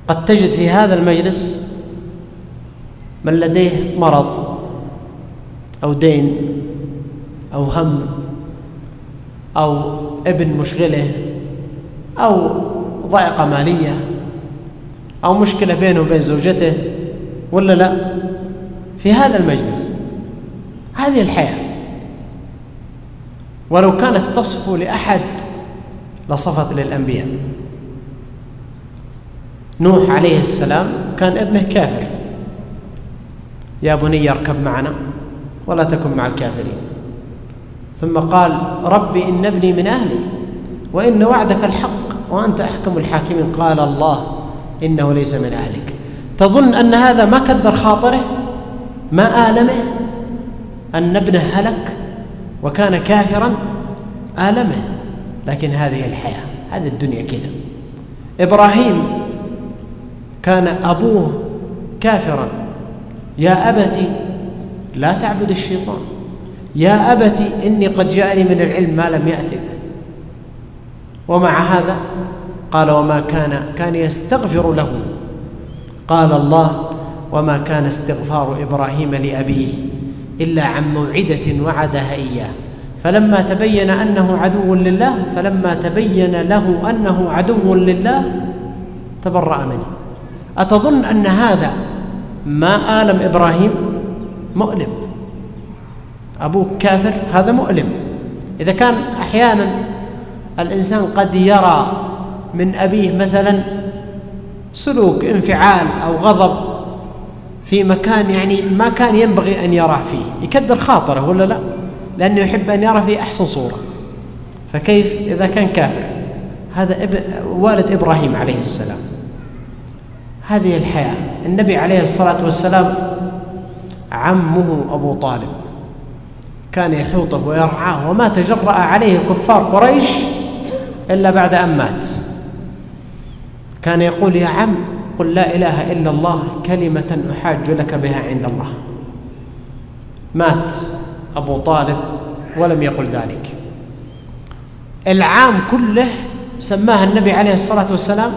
قد تجد في هذا المجلس من لديه مرض أو دين أو هم أو ابن مشغله أو ضائقة مالية أو مشكلة بينه وبين زوجته ولا لا، في هذا المجلس. هذه الحياة، ولو كانت تصفو لأحد لصفت للأنبياء. نوح عليه السلام كان ابنه كافر، يا بني اركب معنا ولا تكن مع الكافرين، ثم قال ربي إن ابني من أهلي وإن وعدك الحق وأنت أحكم الحاكمين، قال الله إنه ليس من أهلك. تظن أن هذا ما كدر خاطره، ما آلمه أن ابنه هلك وكان كافرا؟ آلمه، لكن هذه الحياة، هذه الدنيا كذا. إبراهيم كان أبوه كافرا، يا أبتي لا تعبد الشيطان، يا أبتي إني قد جاءني من العلم ما لم يأتك، ومع هذا قال وما كان يستغفر له، قال الله وما كان استغفار إبراهيم لأبيه إلا عن موعدة وعدها إياه فلما تبين له أنه عدو لله تبرأ منه. أتظن أن هذا ما آلم إبراهيم؟ مؤلم. أبوك كافر، هذا مؤلم. إذا كان أحيانا الإنسان قد يرى من أبيه مثلا سلوك انفعال أو غضب في مكان يعني ما كان ينبغي أن يراه فيه، يكدر خاطره ولا لا؟ لأنه يحب أن يرى في أحسن صورة، فكيف إذا كان كافر؟ هذا والد إبراهيم عليه السلام. هذه الحياة. النبي عليه الصلاة والسلام عمه أبو طالب كان يحوطه ويرعاه، وما تجرأ عليه كفار قريش إلا بعد أن مات. كان يقول يا عم قل لا إله إلا الله كلمة أحاج لك بها عند الله. مات أبو طالب ولم يقل ذلك. العام كله سماها النبي عليه الصلاة والسلام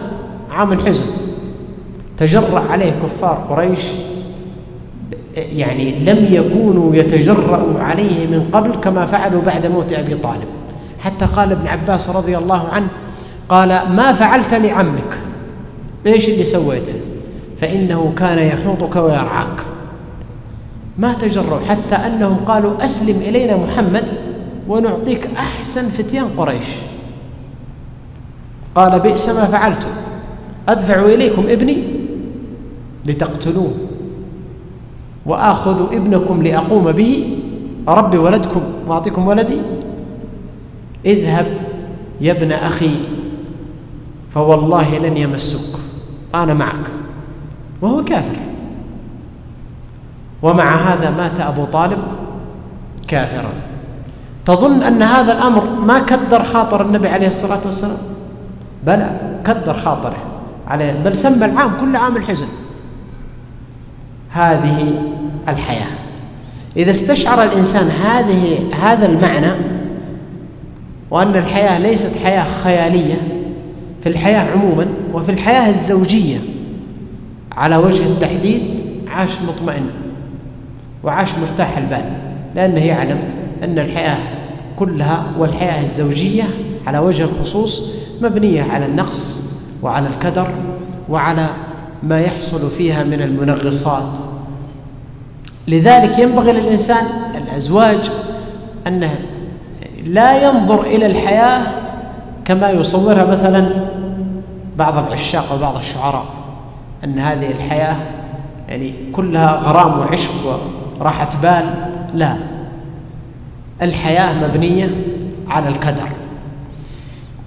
عام الحزن. تجرأ عليه كفار قريش، يعني لم يكونوا يتجرؤوا عليه من قبل كما فعلوا بعد موت أبي طالب. حتى قال ابن عباس رضي الله عنه قال ما فعلت لعمك، ليش اللي سويته؟ فإنه كان يحوطك ويرعاك. ما تجرؤوا، حتى أنهم قالوا أسلم إلينا محمد ونعطيك أحسن فتيان قريش. قال بئس ما فعلتم، أدفع إليكم ابني لتقتلوه وآخذ ابنكم لأقوم به، أربي ولدكم وأعطيكم ولدي؟ اذهب يا ابن أخي فوالله لن يمسك، أنا معك. وهو كافر، ومع هذا مات أبو طالب كافرا. تظن أن هذا الأمر ما كدر خاطر النبي عليه الصلاة والسلام؟ بلى كدر خاطره عليه، بل سمى العام كل عام الحزن. هذه الحياة. إذا استشعر الإنسان هذا المعنى، وأن الحياة ليست حياة خيالية، في الحياة عموما وفي الحياة الزوجية على وجه التحديد، عاش مطمئن وعاش مرتاح البال، لأنه يعلم أن الحياة كلها والحياة الزوجية على وجه الخصوص مبنية على النقص وعلى الكدر وعلى ما يحصل فيها من المنغصات. لذلك ينبغي للإنسان الأزواج أنه لا ينظر إلى الحياة كما يصورها مثلا بعض العشاق وبعض الشعراء، أن هذه الحياة يعني كلها غرام وعشق وراحة بال. لا، الحياة مبنية على الكدر.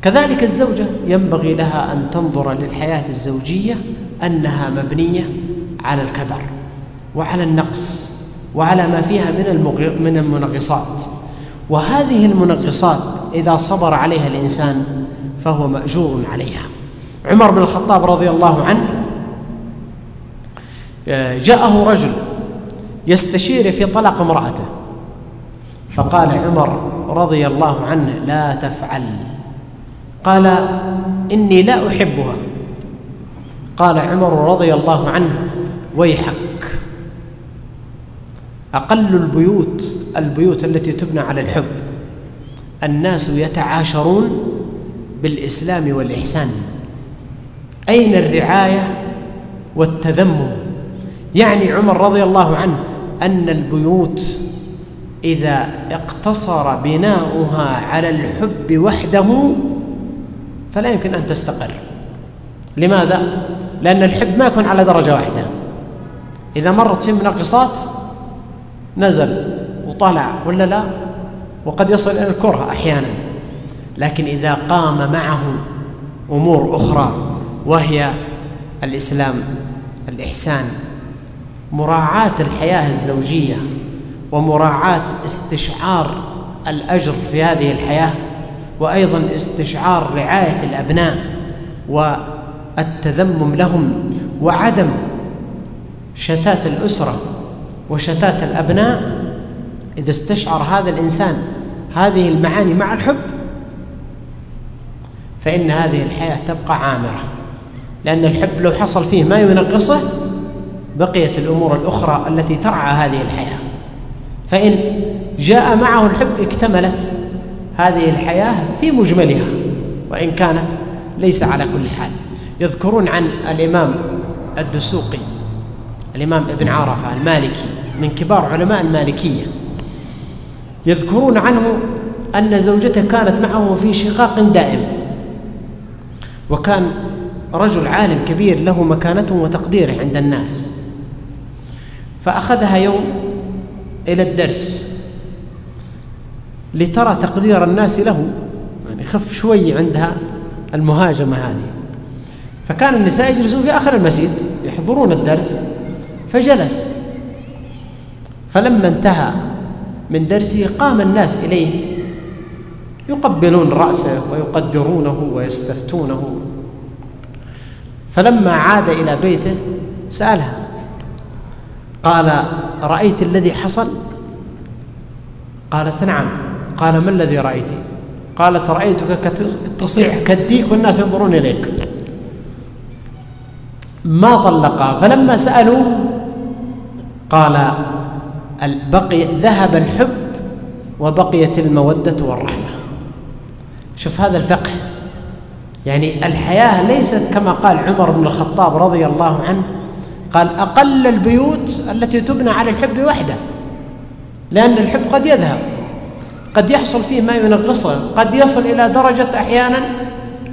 كذلك الزوجة ينبغي لها أن تنظر للحياة الزوجية أنها مبنية على الكدر وعلى النقص وعلى ما فيها من المنغصات. وهذه المنغصات إذا صبر عليها الإنسان فهو مأجور عليها. عمر بن الخطاب رضي الله عنه جاءه رجل يستشير في طلاق امرأته، فقال عمر رضي الله عنه لا تفعل. قال إني لا أحبها. قال عمر رضي الله عنه ويحك، أقل البيوت التي تبنى على الحب الناس يتعاشرون بالإسلام والإحسان، أين الرعاية والتذمم؟ يعني عمر رضي الله عنه أن البيوت إذا اقتصر بناؤها على الحب وحده فلا يمكن أن تستقر. لماذا؟ لأن الحب ما يكون على درجة واحدة، إذا مرت في مناقصات نزل وطلع ولا لا، وقد يصل إلى الكره أحيانا. لكن إذا قام معه أمور أخرى وهي الإسلام، الإحسان، مراعاة الحياة الزوجية، ومراعاة استشعار الأجر في هذه الحياة، وأيضا استشعار رعاية الأبناء والتذمم لهم، وعدم شتات الأسرة وشتات الأبناء، إذا استشعر هذا الإنسان هذه المعاني مع الحب فإن هذه الحياة تبقى عامرة. لأن الحب لو حصل فيه ما ينغصه بقيت الأمور الأخرى التي ترعى هذه الحياة، فإن جاء معه الحب اكتملت هذه الحياة في مجملها، وإن كانت ليس على كل حال. يذكرون عن الإمام الدسوقي، الإمام ابن عرفة المالكي من كبار علماء المالكية، يذكرون عنه أن زوجته كانت معه في شقاق دائم، وكان رجل عالم كبير له مكانته وتقديره عند الناس، فأخذها يوم إلى الدرس لترى تقدير الناس له، يعني خف شوي عندها المهاجمة هذه. فكان النساء يجلسون في آخر المسجد يحضرون الدرس، فجلس، فلما انتهى من درسه قام الناس إليه يقبلون رأسه ويقدرونه ويستفتونه. فلما عاد إلى بيته سألها، قال: رأيت الذي حصل؟ قالت: نعم. قال: ما الذي رأيت؟ قالت: رأيتك تصيح كالديك والناس ينظرون إليك. ما طلقا. فلما سألوه قال: ذهب الحب وبقيت المودة والرحمة. شوف هذا الفقه، يعني الحياة ليست كما قال عمر بن الخطاب رضي الله عنه، قال: أقل البيوت التي تبنى على الحب وحده، لأن الحب قد يذهب، قد يحصل فيه ما ينغصه، قد يصل إلى درجة أحيانا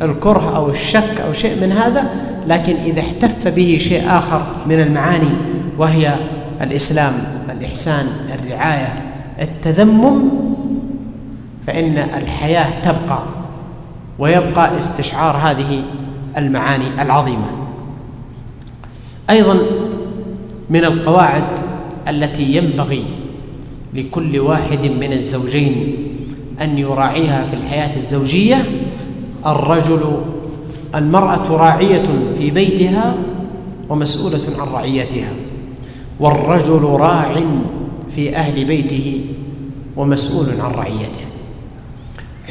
الكره أو الشك أو شيء من هذا. لكن إذا احتف به شيء آخر من المعاني وهي الإسلام، الإحسان، الرعاية، التذمم، فإن الحياة تبقى، ويبقى استشعار هذه المعاني العظيمة. أيضا من القواعد التي ينبغي لكل واحد من الزوجين أن يراعيها في الحياة الزوجية: المرأة راعية في بيتها ومسؤولة عن رعيتها، والرجل راع في أهل بيته ومسؤول عن رعيته.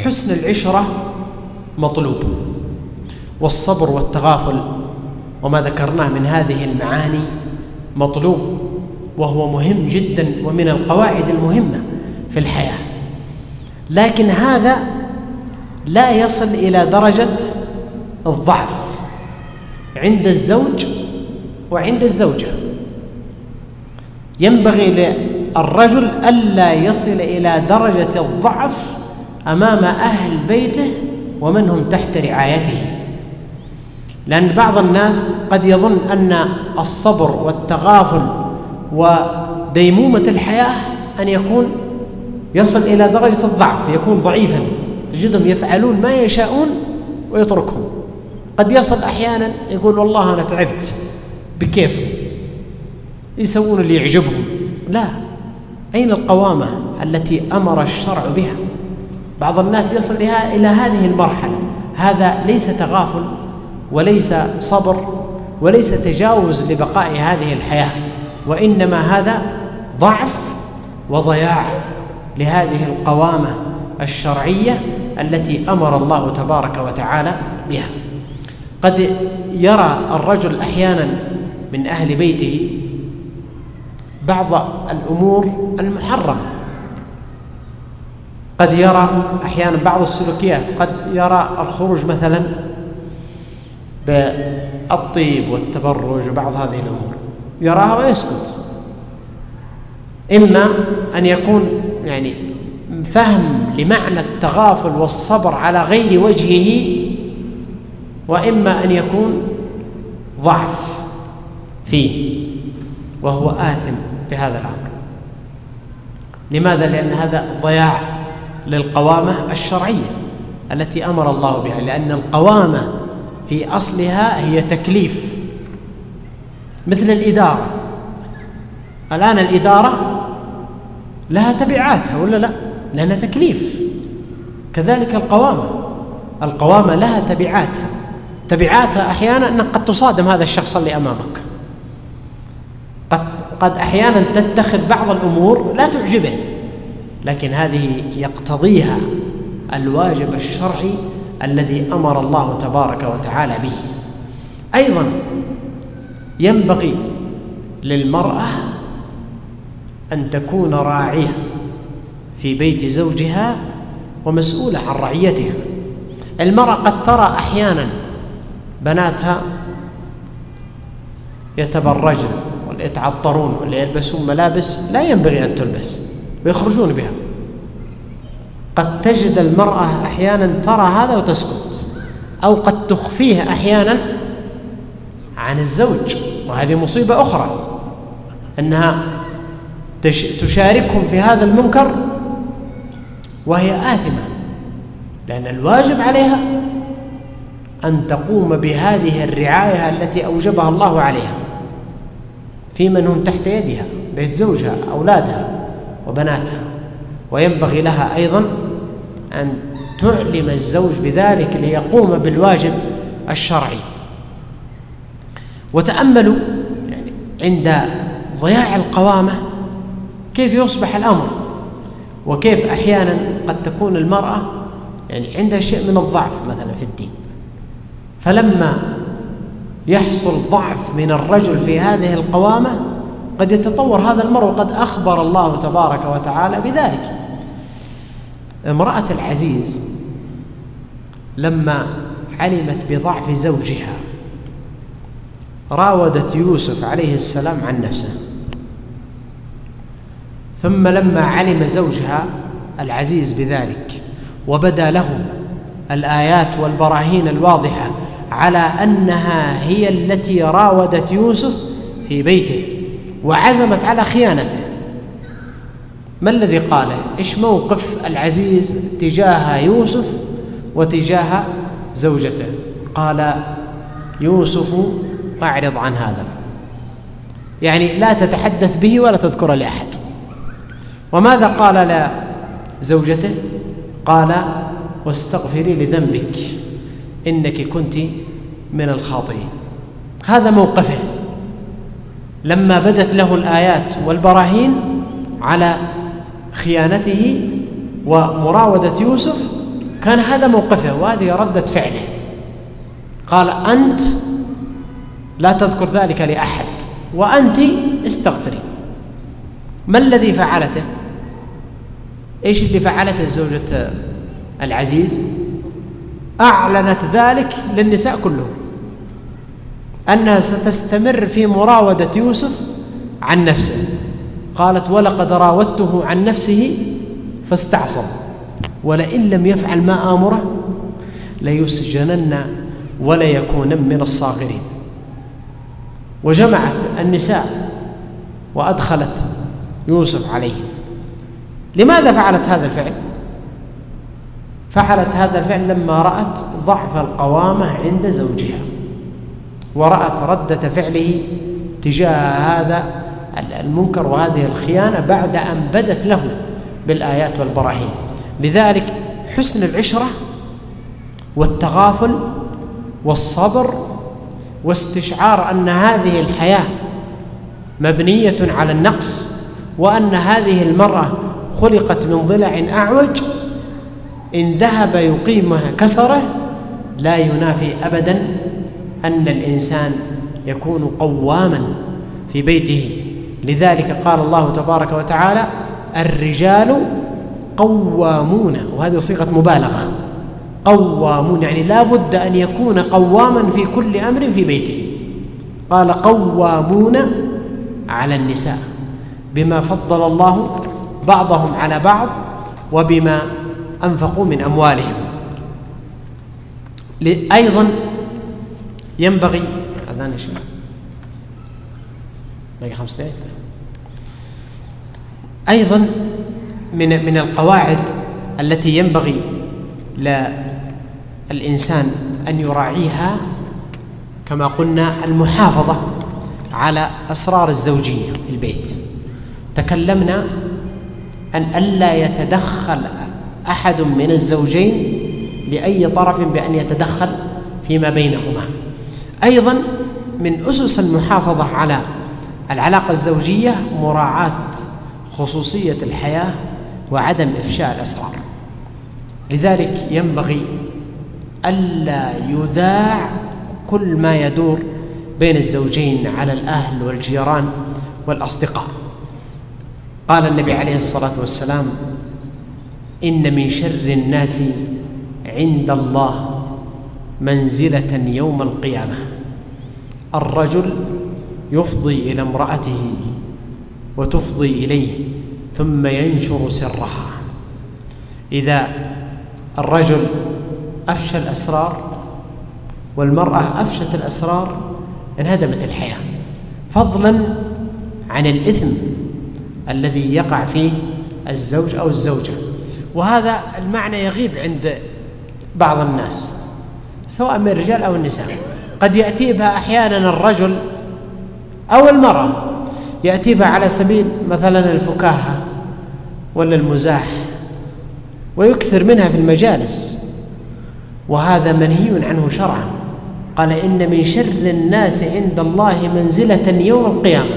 حسن العشرة مطلوب، والصبر والتغافل وما ذكرناه من هذه المعاني مطلوب، وهو مهم جدا ومن القواعد المهمة في الحياة. لكن هذا لا يصل إلى درجة الضعف عند الزوج وعند الزوجة. ينبغي للرجل ألا يصل إلى درجة الضعف أمام أهل بيته ومن هم تحت رعايته، لأن بعض الناس قد يظن أن الصبر والتغافل وديمومة الحياة أن يصل إلى درجة الضعف، يكون ضعيفا، تجدهم يفعلون ما يشاءون ويتركهم. قد يصل أحيانا يقول: والله أنا تعبت، بكيف يسوون اللي يعجبهم. لا، أين القوامة التي أمر الشرع بها؟ بعض الناس يصل إلى هذه المرحلة. هذا ليس تغافل وليس صبر وليس تجاوز لبقاء هذه الحياة، وإنما هذا ضعف وضياع لهذه القوامة الشرعية التي أمر الله تبارك وتعالى بها. قد يرى الرجل أحيانا من أهل بيته بعض الأمور المحرمة، قد يرى أحيانا بعض السلوكيات، قد يرى الخروج مثلا بالطيب والتبرج وبعض هذه الأمور، يراها ويسكت. إما أن يكون يعني فهم لمعنى التغافل والصبر على غير وجهه، وإما أن يكون ضعف فيه وهو آثم بهذا الأمر. لماذا؟ لأن هذا ضياع للقوامة الشرعية التي أمر الله بها، لأن القوامة في أصلها هي تكليف، مثل الإدارة. الآن الإدارة لها تبعاتها ولا لا؟ لأنها تكليف. كذلك القوامة لها تبعاتها أحيانا أنك قد تصادم هذا الشخص اللي أمامك، قد أحيانا تتخذ بعض الأمور لا تعجبه، لكن هذه يقتضيها الواجب الشرعي الذي أمر الله تبارك وتعالى به. أيضا ينبغي للمرأة أن تكون راعية في بيت زوجها ومسؤولة عن رعيتها. المرأة قد ترى أحيانا بناتها يتبرجن ولا يتعطرون ولا يلبسون ملابس لا ينبغي أن تلبس ويخرجون بها. قد تجد المرأة أحيانا ترى هذا وتسكت، أو قد تخفيه أحيانا عن الزوج، وهذه مصيبة أخرى، أنها تشاركهم في هذا المنكر وهي آثمة، لأن الواجب عليها أن تقوم بهذه الرعاية التي أوجبها الله عليها في من هم تحت يدها، بيت زوجها، أولادها وبناتها. وينبغي لها أيضا أن تعلم الزوج بذلك ليقوم بالواجب الشرعي. وتأملوا يعني عند ضياع القوامة كيف يصبح الأمر، وكيف أحيانا قد تكون المرأة يعني عندها شيء من الضعف مثلا في الدين، فلما يحصل ضعف من الرجل في هذه القوامة قد يتطور هذا المرء، وقد أخبر الله تبارك وتعالى بذلك. امرأة العزيز لما علمت بضعف زوجها راودت يوسف عليه السلام عن نفسه، ثم لما علم زوجها العزيز بذلك وبدا له الآيات والبراهين الواضحة على أنها هي التي راودت يوسف في بيته وعزمت على خيانته، ما الذي قاله؟ إيش موقف العزيز تجاه يوسف وتجاه زوجته؟ قال يوسف أعرض عن هذا، يعني لا تتحدث به ولا تذكره لأحد. وماذا قال لزوجته؟ قال واستغفري لذنبك إنك كنت من الخاطئين. هذا موقفه لما بدت له الآيات والبراهين على خيانته ومراودة يوسف، كان هذا موقفه وهذه ردة فعله. قال أنت لا تذكر ذلك لأحد وأنت استغفري. ما الذي فعلته؟ إيش اللي فعلته زوجة العزيز؟ أعلنت ذلك للنساء كلهم أنها ستستمر في مراودة يوسف عن نفسه. قالت ولقد راودته عن نفسه فاستعصم ولئن لم يفعل ما آمره ليسجنن وليكونن من الصاغرين. وجمعت النساء وأدخلت يوسف عليه. لماذا فعلت هذا الفعل؟ فعلت هذا الفعل لما رأت ضعف القوامة عند زوجها، ورأت ردة فعله تجاه هذا المنكر وهذه الخيانة بعد أن بدت له بالآيات والبراهين. لذلك حسن العشرة والتغافل والصبر واستشعار أن هذه الحياة مبنية على النقص، وأن هذه المرأة خلقت من ضلع أعوج، إن ذهب يقيمها كسره، لا ينافي أبدا أن الإنسان يكون قواما في بيته. لذلك قال الله تبارك وتعالى الرجال قوامون، وهذه صيغة مبالغة، قوامون يعني لا بد أن يكون قواما في كل أمر في بيته. قال قوامون على النساء بما فضل الله بعضهم على بعض وبما أنفقوا من أموالهم. أيضا ينبغي أيضا من القواعد التي ينبغي للإنسان أن يراعيها كما قلنا المحافظة على أسرار الزوجية في البيت. تكلمنا أن ألا يتدخل أحد من الزوجين لأي طرف بأن يتدخل فيما بينهما. أيضا من أسس المحافظة على العلاقة الزوجية مراعاة خصوصية الحياة وعدم إفشاء الأسرار. لذلك ينبغي ألا يذاع كل ما يدور بين الزوجين على الأهل والجيران والأصدقاء. قال النبي عليه الصلاة والسلام: إن من شر الناس عند الله منزلة يوم القيامة الرجل يفضي إلى امرأته وتفضي إليه ثم ينشر سرها. إذا الرجل أفشى الأسرار والمرأة أفشت الأسرار انهدمت الحياة، فضلا عن الإثم الذي يقع فيه الزوج أو الزوجة. وهذا المعنى يغيب عند بعض الناس سواء من الرجال أو النساء. قد يأتي بها أحيانا الرجل أو المرأة، يأتي بها على سبيل مثلا الفكاهة ولا المزاح ويكثر منها في المجالس، وهذا منهي عنه شرعا. قال: إن من شر الناس عند الله منزلة يوم القيامة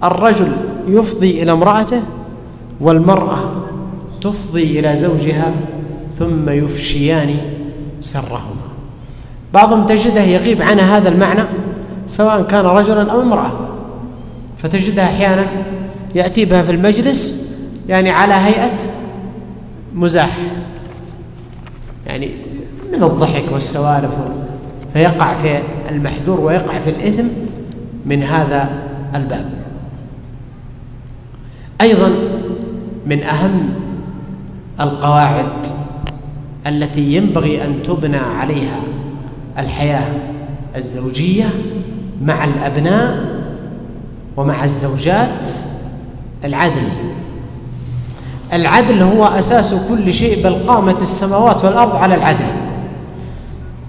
الرجل يفضي إلى امرأته والمرأة تفضي إلى زوجها ثم يفشيان سرهما. بعضهم تجده يغيب عنها هذا المعنى سواء كان رجلا أو امرأة، فتجدها أحيانا يأتي بها في المجلس يعني على هيئة مزاح، يعني من الضحك والسوالف، فيقع في المحذور ويقع في الإثم من هذا الباب. أيضا من أهم القواعد التي ينبغي أن تبنى عليها الحياة الزوجية مع الأبناء ومع الزوجات العدل. العدل هو أساس كل شيء، بل قامت السماوات والأرض على العدل.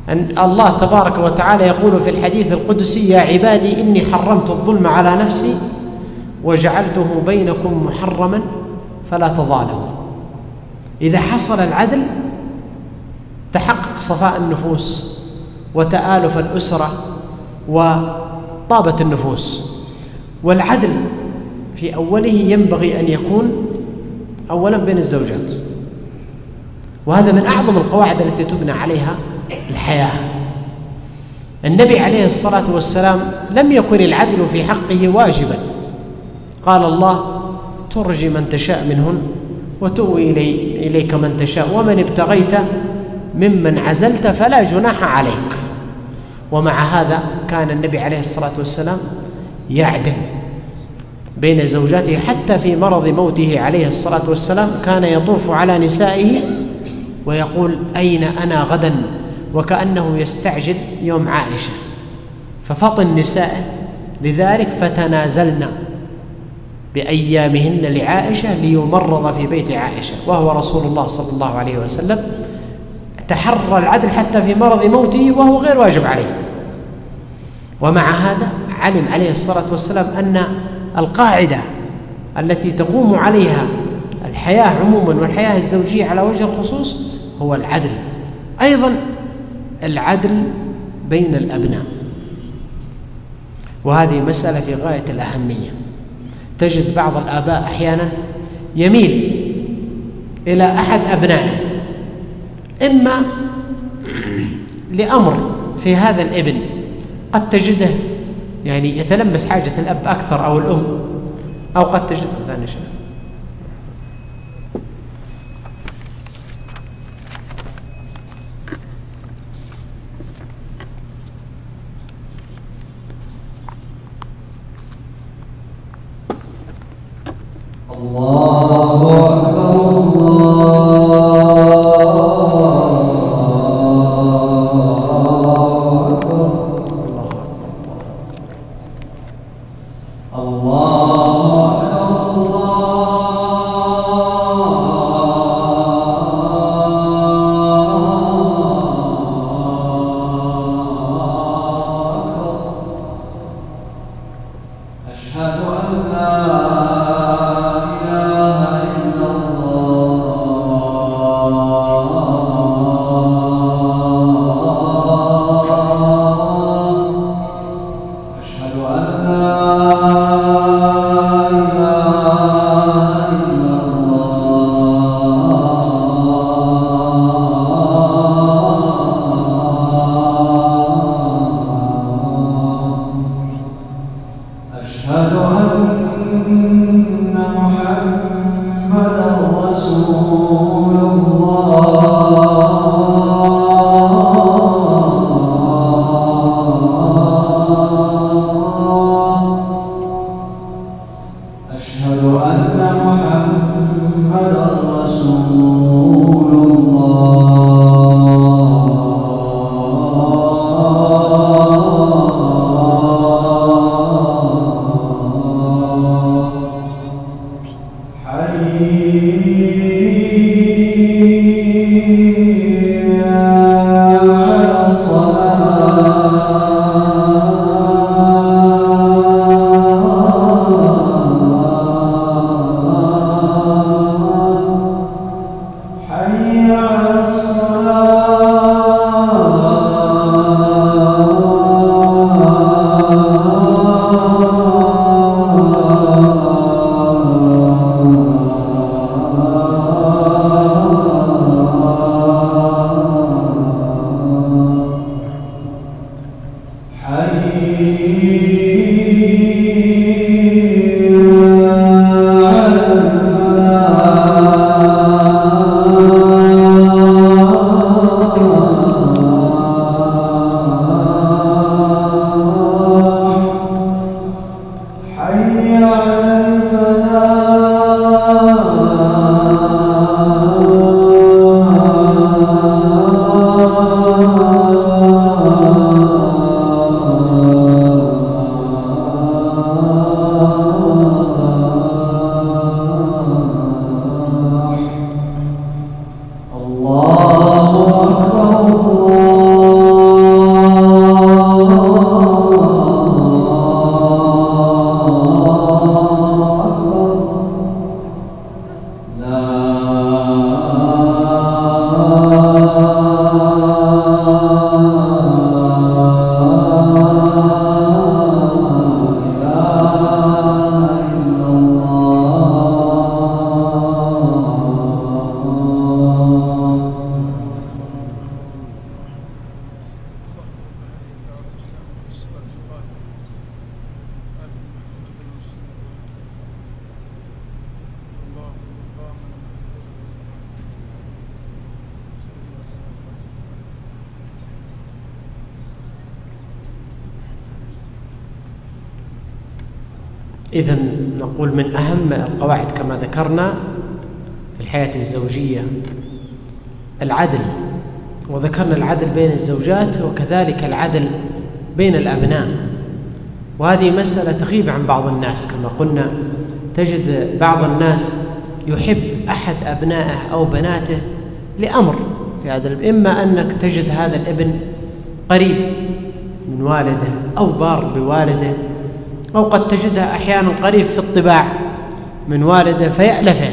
أن الله تبارك وتعالى يقول في الحديث القدسي: يا عبادي إني حرمت الظلم على نفسي وجعلته بينكم محرما فلا تظالموا. إذا حصل العدل تحقق صفاء النفوس وتآلف الأسرة وطابت النفوس. والعدل في أوله ينبغي أن يكون أولا بين الزوجات، وهذا من أعظم القواعد التي تبنى عليها الحياة. النبي عليه الصلاة والسلام لم يكن العدل في حقه واجبا. قال الله: ترجي من تشاء منهن وتؤوي إليك من تشاء ومن ابتغيت ممن عزلت فلا جناح عليك. ومع هذا كان النبي عليه الصلاة والسلام يعدل بين زوجاته، حتى في مرض موته عليه الصلاة والسلام كان يطوف على نسائه ويقول: أين أنا غدا؟ وكأنه يستعجل يوم عائشة، ففطن نسائه لذلك فتنازلنا بأيامهن لعائشة ليمرض في بيت عائشة، وهو رسول الله صلى الله عليه وسلم تحرى العدل حتى في مرض موته وهو غير واجب عليه. ومع هذا علم عليه الصلاة والسلام أن القاعدة التي تقوم عليها الحياة عموما والحياة الزوجية على وجه الخصوص هو العدل. أيضا العدل بين الأبناء، وهذه مسألة في غاية الأهمية. تجد بعض الآباء أحيانا يميل إلى أحد أبنائه، إما لأمر في هذا الابن قد تجده يعني يتلمس حاجة الأب أكثر أو الأم، أو قد تجد إذن نقول من أهم القواعد كما ذكرنا في الحياة الزوجية العدل، وذكرنا العدل بين الزوجات وكذلك العدل بين الأبناء، وهذه مسألة تغيب عن بعض الناس. كما قلنا تجد بعض الناس يحب أحد أبنائه أو بناته لأمر في هذا، إما أنك تجد هذا الابن قريب من والده أو بار بوالده، أو قد تجدها أحيانا قريب في الطباع من والده فيألفه،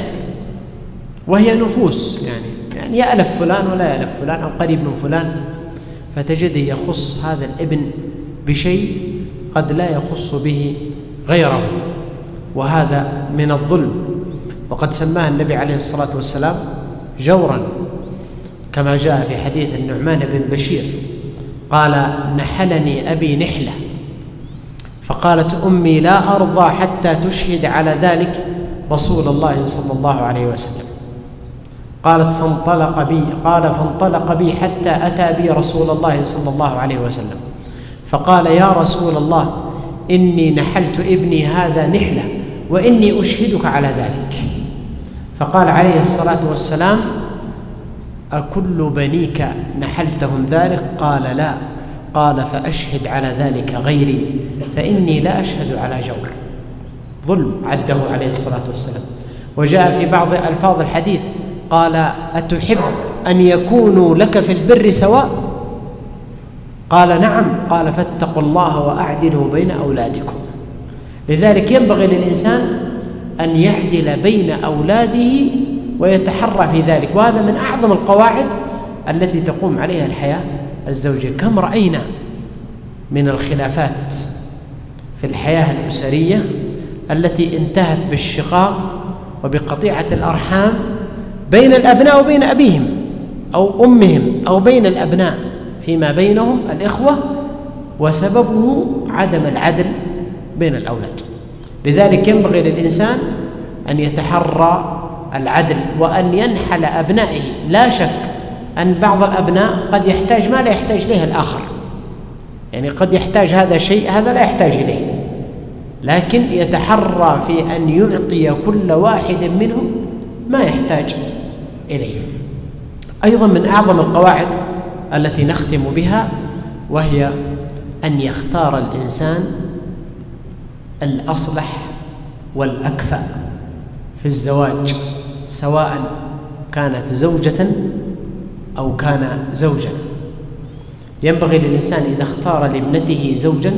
وهي نفوس يعني يألف فلان ولا يألف فلان أو قريب من فلان، فتجده يخص هذا الابن بشيء قد لا يخص به غيره، وهذا من الظلم، وقد سماه النبي عليه الصلاة والسلام جورا كما جاء في حديث النعمان بن بشير قال: نحلني أبي نحلة، فقالت أمي: لا أرضى حتى تشهد على ذلك رسول الله صلى الله عليه وسلم. قالت: فانطلق بي حتى أتى بي رسول الله صلى الله عليه وسلم، فقال: يا رسول الله، إني نحلت ابني هذا نحلة وإني أشهدك على ذلك. فقال عليه الصلاة والسلام: أكل بنيك نحلتهم ذلك؟ قال: لا. قال: فأشهد على ذلك غيري، فإني لا أشهد على جور. ظلم عده عليه الصلاة والسلام. وجاء في بعض ألفاظ الحديث قال: أتحب أن يكونوا لك في البر سواء؟ قال: نعم. قال: فاتقوا الله وأعدلوا بين أولادكم. لذلك ينبغي للإنسان أن يعدل بين أولاده ويتحرى في ذلك، وهذا من أعظم القواعد التي تقوم عليها الحياة الزوجية. كم رأينا من الخلافات في الحياة الأسرية التي انتهت بالشقاق وبقطيعة الأرحام بين الأبناء وبين أبيهم أو أمهم، أو بين الأبناء فيما بينهم الإخوة، وسببه عدم العدل بين الأولاد. لذلك ينبغي للإنسان أن يتحرى العدل وأن ينحل أبنائه. لا شك أن بعض الأبناء قد يحتاج ما لا يحتاج إليه الآخر، يعني قد يحتاج هذا شيء هذا لا يحتاج إليه، لكن يتحرى في أن يعطي كل واحد منهم ما يحتاج إليه. أيضا من أعظم القواعد التي نختم بها وهي أن يختار الإنسان الأصلح والأكفأ في الزواج، سواء كانت زوجة أو كان زوجا. ينبغي للإنسان إذا اختار لابنته زوجا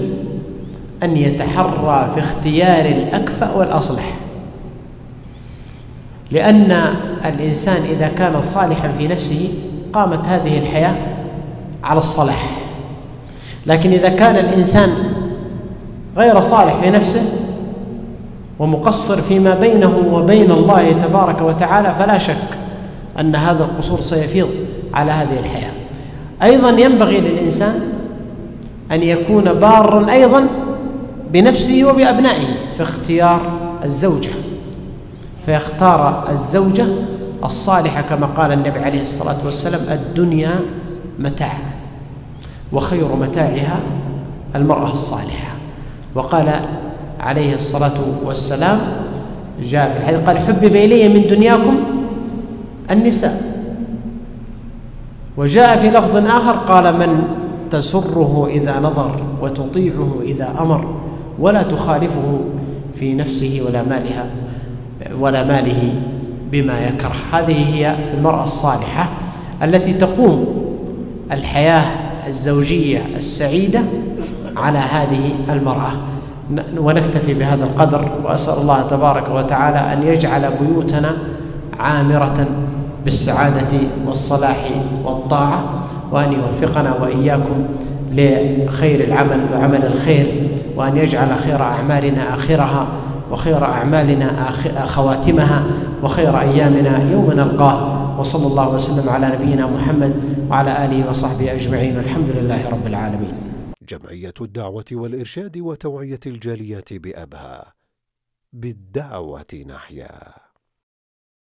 أن يتحرى في اختيار الأكفأ والأصلح، لأن الإنسان إذا كان صالحا في نفسه قامت هذه الحياة على الصلاح. لكن إذا كان الإنسان غير صالح في نفسه ومقصر فيما بينه وبين الله تبارك وتعالى، فلا شك أن هذا القصور سيفيض على هذه الحياة. أيضا ينبغي للإنسان أن يكون باراً أيضا بنفسه وبأبنائه في اختيار الزوجة، فيختار الزوجة الصالحة كما قال النبي عليه الصلاة والسلام: الدنيا متاع وخير متاعها المرأة الصالحة. وقال عليه الصلاة والسلام جاء في الحديث قال: حبب إلي من دنياكم النساء. وجاء في لفظ آخر قال: من تسره إذا نظر وتطيعه إذا أمر ولا تخالفه في نفسه ولا ماله بما يكره. هذه هي المرأة الصالحة التي تقوم الحياة الزوجية السعيدة على هذه المرأة. ونكتفي بهذا القدر، وأسأل الله تبارك وتعالى أن يجعل بيوتنا عامرة بالسعادة والصلاح والطاعة، وأن يوفقنا وإياكم لخير العمل وعمل الخير، وأن يجعل خير أعمالنا آخرها وخير أعمالنا خواتمها وخير أيامنا يوم نلقاه. وصلى الله وسلم على نبينا محمد وعلى آله وصحبه أجمعين، والحمد لله رب العالمين. جمعية الدعوة والإرشاد وتوعية الجاليات بأبها، بالدعوة نحيا.